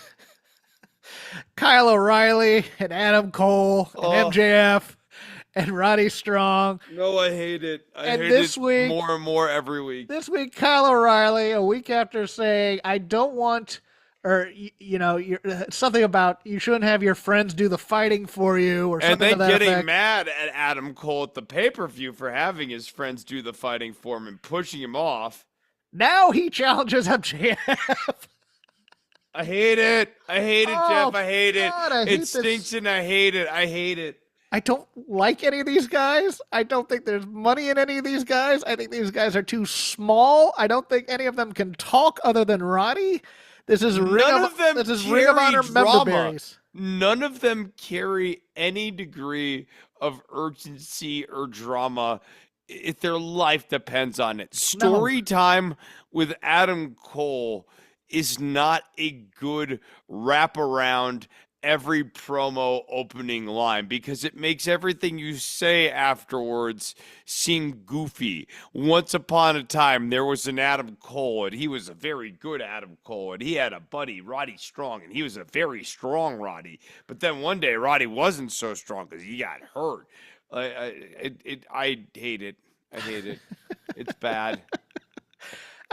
Kyle O'Reilly and Adam Cole and MJF and Roddy Strong. No, I hate it. I hate this it week, more and more every week. This week, Kyle O'Reilly, a week after saying, I don't want, or, something about you shouldn't have your friends do the fighting for you or something and then like that getting effect. mad at Adam Cole at the pay-per-view for having his friends do the fighting for him and pushing him off. Now he challenges MJF. I hate it. I hate it, Jeff. I hate God, it. It stinks and I hate it. I hate it. I don't like any of these guys. I don't think there's money in any of these guys. I think these guys are too small. I don't think any of them can talk other than Roddy. This is Ring of Honor member berries. None of them carry any degree of urgency or drama if their life depends on it. Story time with Adam Cole is not a good wraparound every promo opening line because it makes everything you say afterwards seem goofy. Once upon a time, there was an Adam Cole, and he was a very good Adam Cole, and he had a buddy, Roddy Strong, and he was a very strong Roddy. But then one day, Roddy wasn't so strong because he got hurt. I hate it. I hate it. It's bad.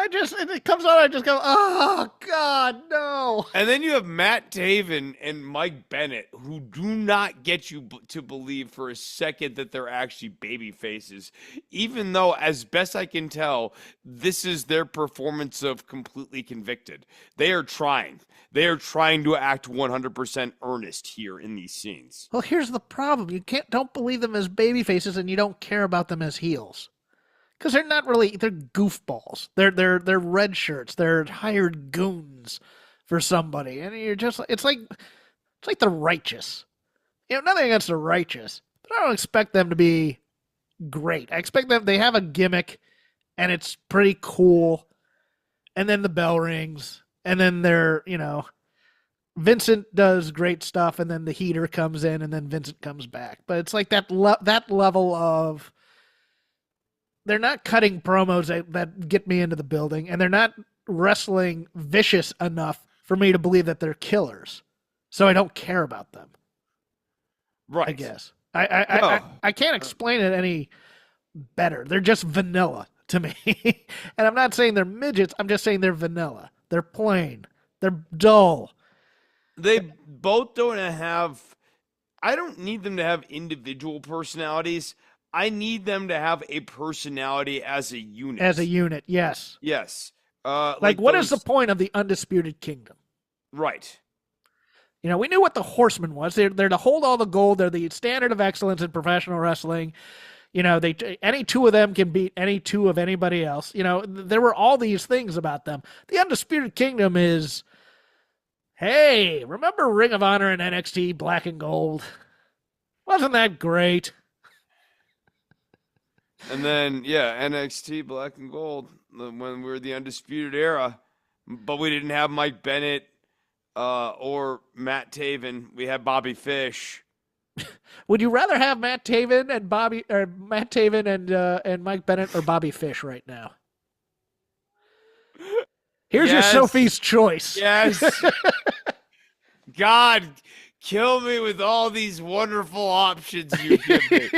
It comes on, I just go, oh, God, no. And then you have Matt Taven and Mike Bennett, who do not get you to believe for a second that they're actually baby faces, even though, as best I can tell, this is their performance of completely convicted. They are trying. They are trying to act 100% earnest here in these scenes. Well, here's the problem. You don't believe them as baby faces, and you don't care about them as heels. Because they're not really, they're goofballs. They're red shirts. They're hired goons for somebody. And you're just, it's like the righteous. Nothing against the righteous. But I don't expect them to be great. I expect them, they have a gimmick and it's pretty cool. And then the bell rings and then Vincent does great stuff and then the heater comes in and then Vincent comes back. But it's like that level of they're not cutting promos that get me into the building and they're not wrestling vicious enough for me to believe that they're killers. So I don't care about them. Right. I guess. I can't explain it any better. They're just vanilla to me. And I'm not saying they're midgets. I'm just saying they're vanilla. They're plain. They're dull. They both don't have. I don't need them to have individual personalities. I need them to have a personality as a unit. As a unit, yes. Yes. Like what is the point of the Undisputed Kingdom? Right. We knew what the Horsemen was. They're to hold all the gold. They're the standard of excellence in professional wrestling. Any two of them can beat any two of anybody else. There were all these things about them. The Undisputed Kingdom is, hey, remember Ring of Honor and NXT Black and Gold? Wasn't that great? And then, NXT Black and Gold when we were the Undisputed Era, but we didn't have Mike Bennett or Matt Taven. We had Bobby Fish. Would you rather have Matt Taven and Mike Bennett or Bobby Fish right now? Here's your Sophie's choice. Yes. God, kill me with all these wonderful options you give me.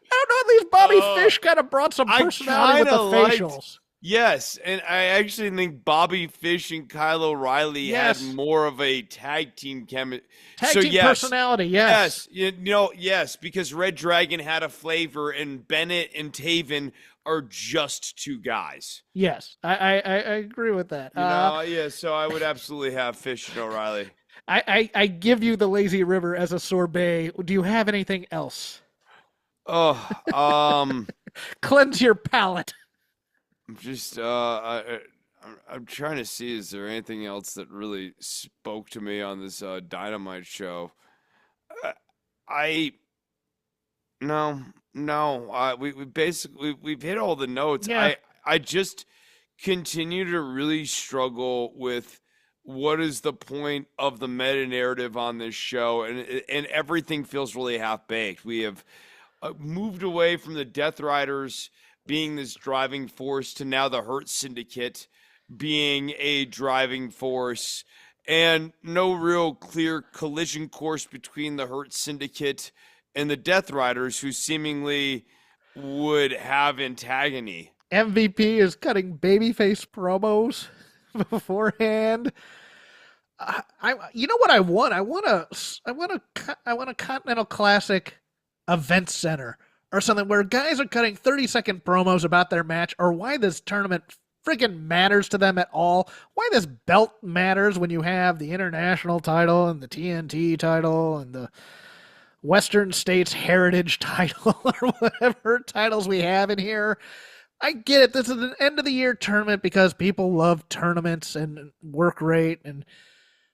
I don't know. At least Bobby Fish kind of brought some personality with the facials. Yes, and I actually think Bobby Fish and Kyle O'Reilly had more of a tag team personality, yes. Yes, because Red Dragon had a flavor and Bennett and Taven are just two guys. Yes, I agree with that. So I would absolutely have Fish and O'Reilly. I give you the Lazy River as a sorbet. Do you have anything else? Cleanse your palate. I'm just I'm trying to see, is there anything else that really spoke to me on this Dynamite show? We basically we've hit all the notes. Yeah. I just continue to really struggle with what is the point of the meta narrative on this show, and everything feels really half baked. We have moved away from the Death Riders being this driving force to now the Hurt Syndicate being a driving force, and no real clear collision course between the Hurt Syndicate and the Death Riders, who seemingly would have antagony. MVP is cutting babyface promos beforehand. You know what I want? I want a Continental Classic event center or something where guys are cutting 30-second promos about their match or why this tournament freaking matters to them at all, why this belt matters when you have the international title and the TNT title and the Western States Heritage title or whatever titles we have in here. I get it. This is an end-of-the-year tournament because people love tournaments and work rate and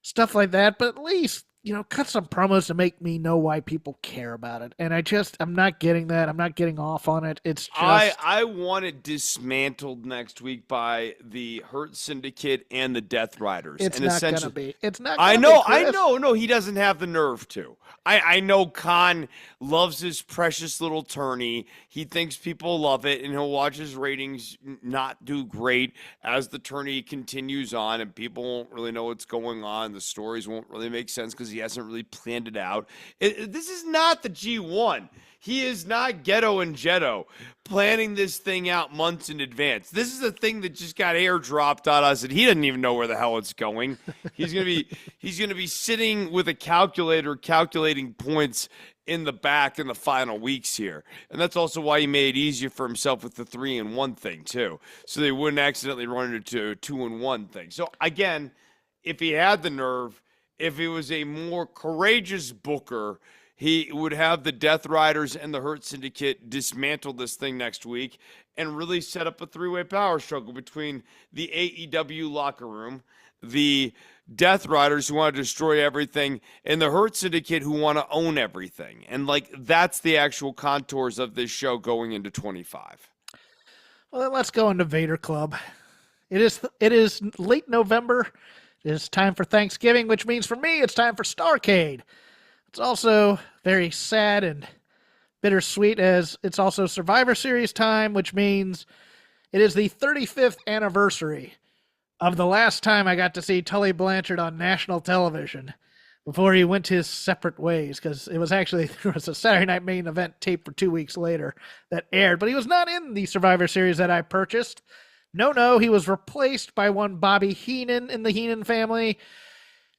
stuff like that, but at least cut some promos to make me know why people care about it. And I'm not getting that. I'm not getting off on it. It's just I want it dismantled next week by the Hurt Syndicate and the Death Riders. It's and not going to be. It's not I gonna know, be, Chris. I know. No, he doesn't have the nerve to. I know Khan loves his precious little tourney. He thinks people love it, and he'll watch his ratings not do great as the tourney continues on, and people won't really know what's going on. The stories won't really make sense because he hasn't really planned it out. This is not the G1. He is not Ghetto and Jetto planning this thing out months in advance. This is a thing that just got airdropped on us, and he doesn't even know where the hell it's going. He's gonna be sitting with a calculator calculating points in the back in the final weeks here. And that's also why he made it easier for himself with the 3-1 thing too. So they wouldn't accidentally run into a 2-1 thing. So again, if he had the nerve, if he was a more courageous booker, he would have the Death Riders and the Hurt Syndicate dismantle this thing next week and really set up a three-way power struggle between the AEW locker room, the Death Riders who want to destroy everything, and the Hurt Syndicate who want to own everything. And like that's the actual contours of this show going into 25. Well, then let's go into Vader Club. It is late November. It is time for Thanksgiving, which means for me it's time for Starrcade. It's also very sad and bittersweet as it's also Survivor Series time, which means it is the 35th anniversary of the last time I got to see Tully Blanchard on national television before he went his separate ways, because there was a Saturday Night Main Event taped for 2 weeks later that aired, but he was not in the Survivor Series that I purchased. No, he was replaced by one Bobby Heenan in the Heenan family,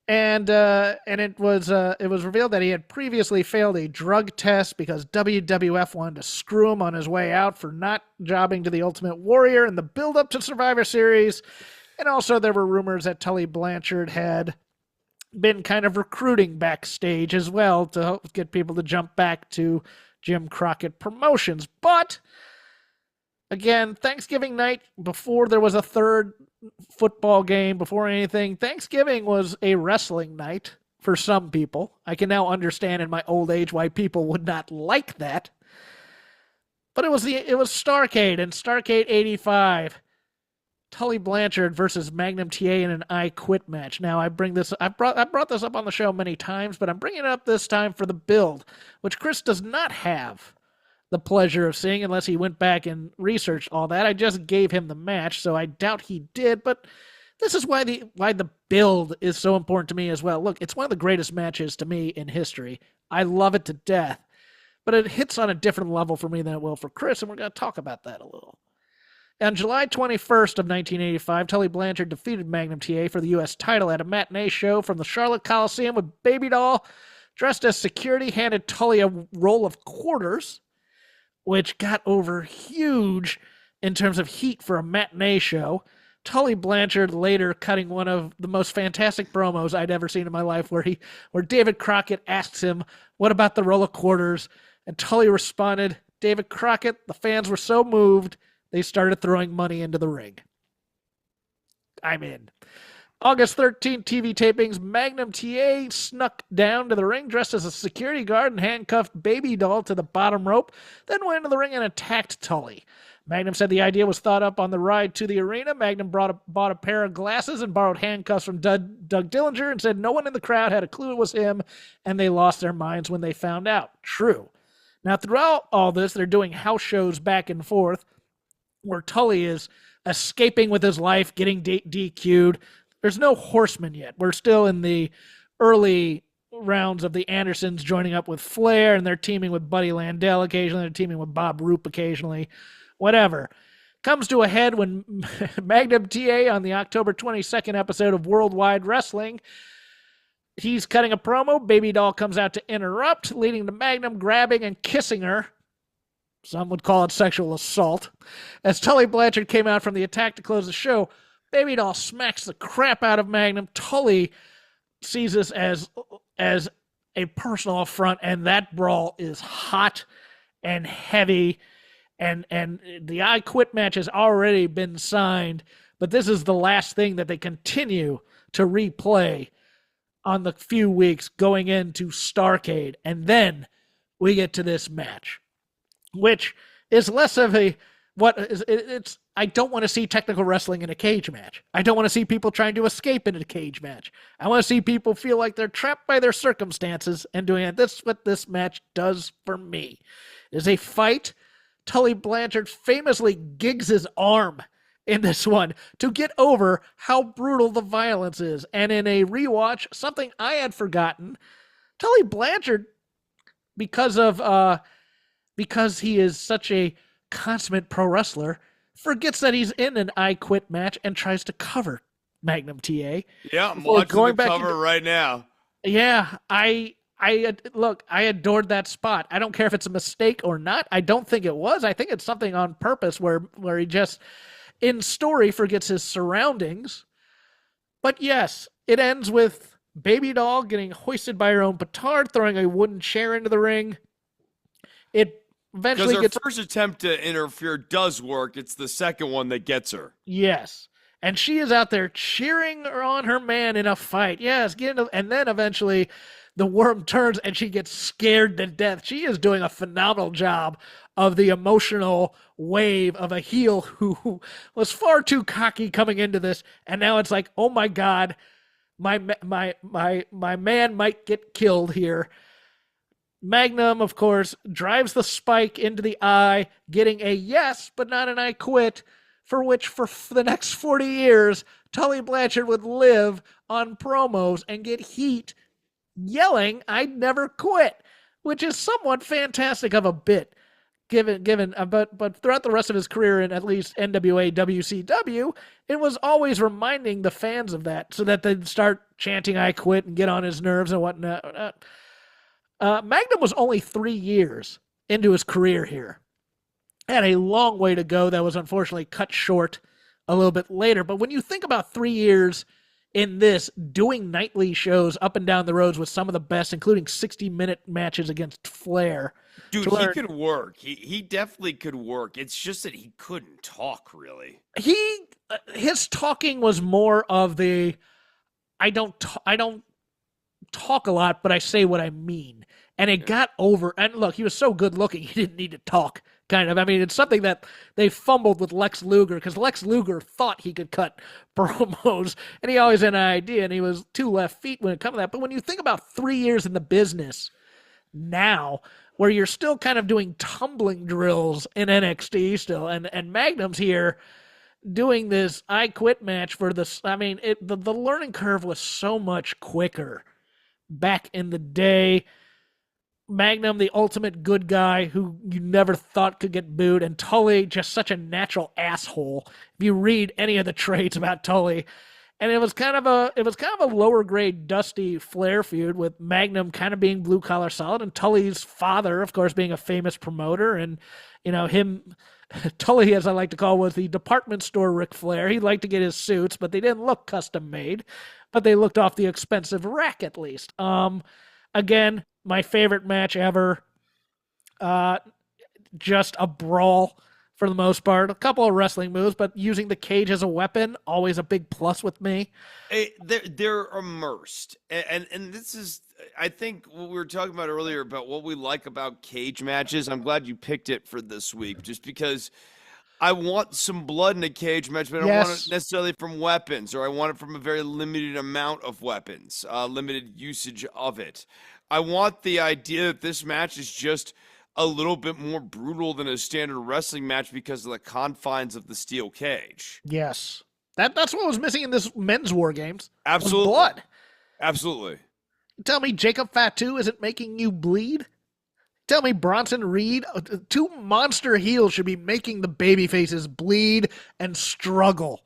and it was revealed that he had previously failed a drug test because WWF wanted to screw him on his way out for not jobbing to the Ultimate Warrior in the build-up to Survivor Series. And also there were rumors that Tully Blanchard had been kind of recruiting backstage as well to help get people to jump back to Jim Crockett Promotions. But, again, Thanksgiving night, before there was a third football game, before anything, Thanksgiving was a wrestling night for some people. I can now understand in my old age why people would not like that. But it was Starrcade, and Starrcade 85. Tully Blanchard versus Magnum TA in an I Quit match. Now, I brought this up on the show many times, but I'm bringing it up this time for the build, which Chris does not have the pleasure of seeing unless he went back and researched all that. I just gave him the match, so I doubt he did, but this is why the build is so important to me as well. Look, it's one of the greatest matches to me in history. I love it to death, but it hits on a different level for me than it will for Chris, and we're going to talk about that a little. On July 21st of 1985, Tully Blanchard defeated Magnum TA for the U.S. title at a matinee show from the Charlotte Coliseum with Baby Doll dressed as security handed Tully a roll of quarters, which got over huge in terms of heat for a matinee show. Tully Blanchard later cutting one of the most fantastic promos I'd ever seen in my life, where David Crockett asks him, "What about the roll of quarters?" And Tully responded, "David Crockett, the fans were so moved, they started throwing money into the ring." I'm in. August 13th, TV tapings. Magnum TA snuck down to the ring dressed as a security guard and handcuffed Baby Doll to the bottom rope, then went into the ring and attacked Tully. Magnum said the idea was thought up on the ride to the arena. Magnum bought a pair of glasses and borrowed handcuffs from Doug Dillinger and said no one in the crowd had a clue it was him, and they lost their minds when they found out. True. Now, throughout all this, they're doing house shows back and forth, where Tully is escaping with his life, getting DQ'd. There's no Horseman yet. We're still in the early rounds of the Andersons joining up with Flair, and they're teaming with Buddy Landell occasionally. They're teaming with Bob Roop occasionally. Whatever. Comes to a head when Magnum TA on the October 22nd episode of Worldwide Wrestling, he's cutting a promo. Baby Doll comes out to interrupt, leading to Magnum grabbing and kissing her. Some would call it sexual assault. As Tully Blanchard came out from the attack to close the show, Baby Doll smacks the crap out of Magnum. Tully sees this as a personal affront, and that brawl is hot and heavy. And the I Quit match has already been signed, but this is the last thing that they continue to replay on the few weeks going into Starrcade. And then we get to this match, which is less of I don't want to see technical wrestling in a cage match. I don't want to see people trying to escape in a cage match. I want to see people feel like they're trapped by their circumstances and doing it. That's what this match does for me. It is a fight. Tully Blanchard famously gigs his arm in this one to get over how brutal the violence is. And in a rewatch, something I had forgotten, Tully Blanchard, because he is such a consummate pro wrestler, forgets that he's in an I Quit match and tries to cover Magnum TA. Yeah, I'm watching the cover right now. Yeah, I adored that spot. I don't care if it's a mistake or not. I don't think it was. I think it's something on purpose where he just, in story, forgets his surroundings. But yes, it ends with Baby Doll getting hoisted by her own petard, throwing a wooden chair into the ring. It eventually because her first attempt to interfere does work. It's the second one that gets her. Yes. and she is out there cheering on her man in a fight. Yes, and then eventually the worm turns and she gets scared to death. She is doing a phenomenal job of the emotional wave of a heel who was far too cocky coming into this, and now it's like, oh my god, my man might get killed here. Magnum, of course, drives the spike into the eye, getting a yes, but not an I quit, for which for the next 40 years, Tully Blanchard would live on promos and get heat yelling, "I'd never quit," which is somewhat fantastic of a bit. But throughout the rest of his career in at least NWA, WCW, it was always reminding the fans of that so that they'd start chanting "I quit" and get on his nerves and whatnot. Magnum was only 3 years into his career here. Had a long way to go that was unfortunately cut short a little bit later. But when you think about 3 years in this, doing nightly shows up and down the roads with some of the best, including 60-minute matches against Flair. Dude, he could work. He definitely could work. It's just that he couldn't talk, really. His talking was more of the, I don't talk a lot, but I say what I mean. And it got over. And look, he was so good looking, he didn't need to talk, kind of. I mean, it's something that they fumbled with Lex Luger, because Lex Luger thought he could cut promos, and he always had an idea, and he was 2 left feet when it comes to that. But when you think about 3 years in the business now, where you're still kind of doing tumbling drills in NXT still, and Magnum's here doing this I quit match for this. I mean, the learning curve was so much quicker back in the day. Magnum, the ultimate good guy who you never thought could get booed, and Tully, just such a natural asshole. If you read any of the trades about Tully, and it was kind of a lower grade Dusty Flair feud, with Magnum kind of being blue collar solid, and Tully's father, of course, being a famous promoter, and him. Tully, as I like to call, was the department store Ric Flair. He liked to get his suits, but they didn't look custom made, but they looked off the expensive rack at least. Again, my favorite match ever. Just a brawl for the most part. A couple of wrestling moves, but using the cage as a weapon, always a big plus with me. They're immersed. And this is, I think, what we were talking about earlier about what we like about cage matches. I'm glad you picked it for this week, just because I want some blood in a cage match, but I don't want it necessarily from weapons, or I want it from a very limited amount of weapons, limited usage of it. I want the idea that this match is just a little bit more brutal than a standard wrestling match because of the confines of the steel cage. Yes. That's what was missing in this men's War Games. Absolutely. Blood. Absolutely. Tell me Jacob Fatu isn't making you bleed? Tell me Bronson Reed, 2 monster heels, should be making the baby faces bleed and struggle.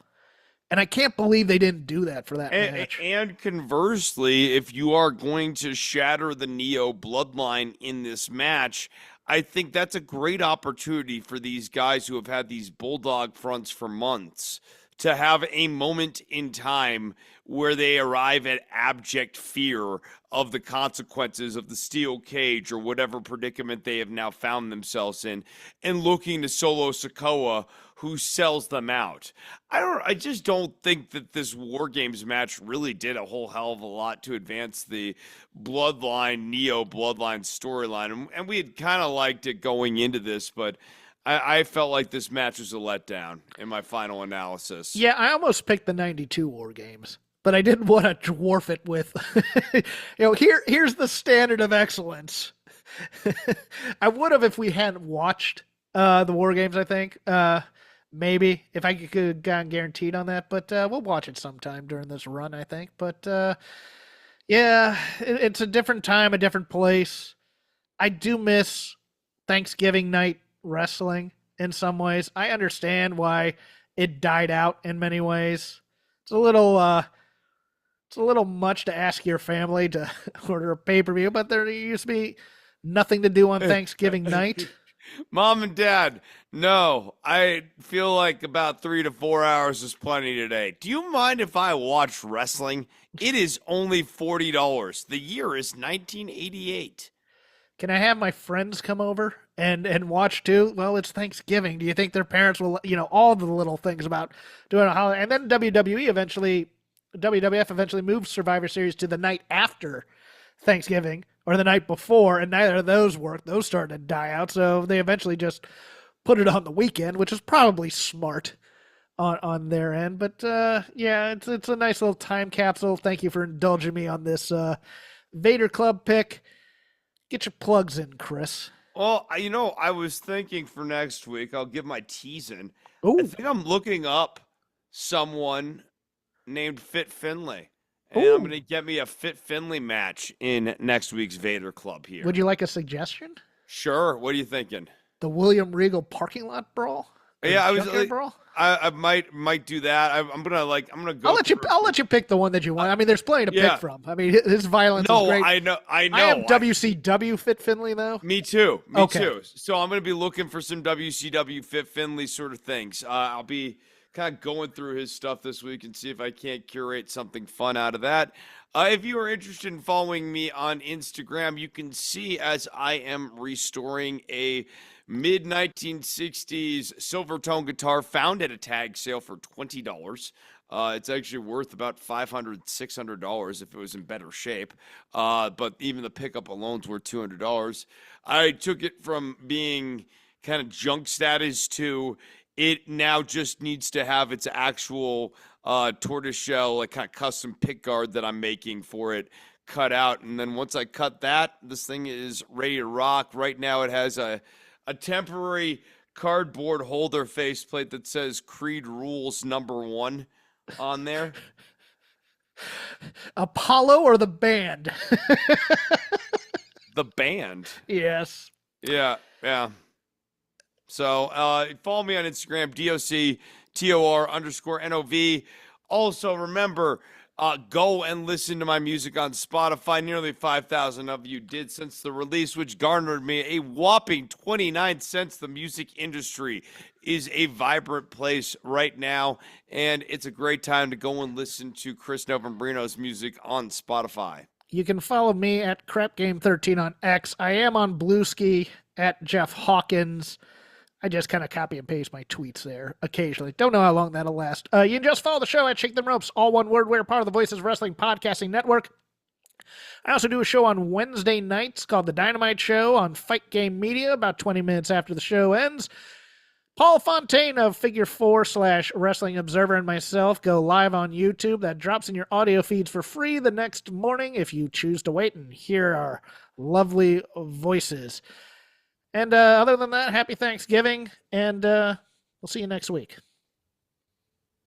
And I can't believe they didn't do that for that match. And conversely, if you are going to shatter the Neo bloodline in this match, I think that's a great opportunity for these guys who have had these bulldog fronts for months to have a moment in time where they arrive at abject fear of the consequences of the steel cage or whatever predicament they have now found themselves in, and looking to Solo Sikoa, who sells them out. I just don't think that this War Games match really did a whole hell of a lot to advance the Bloodline, Neo Bloodline storyline. And we had kind of liked it going into this, but I felt like this match was a letdown in my final analysis. Yeah, I almost picked the 92 War Games, but I didn't want to dwarf it with, here's the standard of excellence. I would have if we hadn't watched the War Games, I think. Maybe, if I could get guaranteed on that, but we'll watch it sometime during this run, I think. But yeah, it's a different time, a different place. I do miss Thanksgiving night wrestling in some ways. I understand why it died out in many ways. It's a little much to ask your family to order a pay-per-view, but there used to be nothing to do on Thanksgiving night. Mom and Dad, no, I feel like about 3 to 4 hours is plenty today. Do you mind if I watch wrestling? It is only $40. The year is 1988. Can I have my friends come over and watch too. Well, it's Thanksgiving. Do you think their parents will, all the little things about doing a holiday? And then WWF eventually moved Survivor Series to the night after Thanksgiving or the night before, and neither of those worked. Those started to die out, so they eventually just put it on the weekend, which is probably smart on their end. But yeah, it's a nice little time capsule. Thank you for indulging me on this Vader Club pick. Get your plugs in, Chris. Well, I was thinking for next week, I'll give my teasing. I Ooh. think I'm looking up someone named Fit Finley. And Ooh. I'm going to get me a Fit Finley match in next week's Vader Club here. Would you like a suggestion? Sure. What are you thinking? The William Regal parking lot brawl? Yeah, I was Junkyard brawl? I might do that. I'm gonna go. I'll let you pick the one that you want. I mean, there's plenty to pick from. I mean, his violence is great. I know. I am WCW Fit Finley though. Me too. Me too. So I'm gonna be looking for some WCW Fit Finley sort of things. I'll be kind of going through his stuff this week and see if I can't curate something fun out of that. If you are interested in following me on Instagram, you can see as I am restoring a mid-1960s Silvertone guitar found at a tag sale for $20. It's actually worth about $500, $600 if it was in better shape. But even the pickup alone's worth $200. I took it from being kind of junk status to it now just needs to have its actual tortoiseshell, like kind of custom pick guard that I'm making for it cut out. And then once I cut that, this thing is ready to rock. Right now it has a temporary cardboard holder faceplate that says Creed Rules #1 on there. Apollo or the band? The band. Yes. Yeah. So follow me on Instagram, DOCTOR_NOV. Also, remember, go and listen to my music on Spotify. Nearly 5,000 of you did since the release, which garnered me a whopping 29 cents. The music industry is a vibrant place right now, and it's a great time to go and listen to Chris Novembrino's music on Spotify. You can follow me at CrapGame13 on X. I am on Blueski at Jeff Hawkins. I just kind of copy and paste my tweets there occasionally. Don't know how long that'll last. You can just follow the show at Shake Them Ropes, all one word. We're part of the Voices Wrestling Podcasting Network. I also do a show on Wednesday nights called The Dynamite Show on Fight Game Media, about 20 minutes after the show ends. Paul Fontaine of Figure 4/Wrestling Observer and myself go live on YouTube. That drops in your audio feeds for free the next morning if you choose to wait and hear our lovely voices. And other than that, happy Thanksgiving, and we'll see you next week.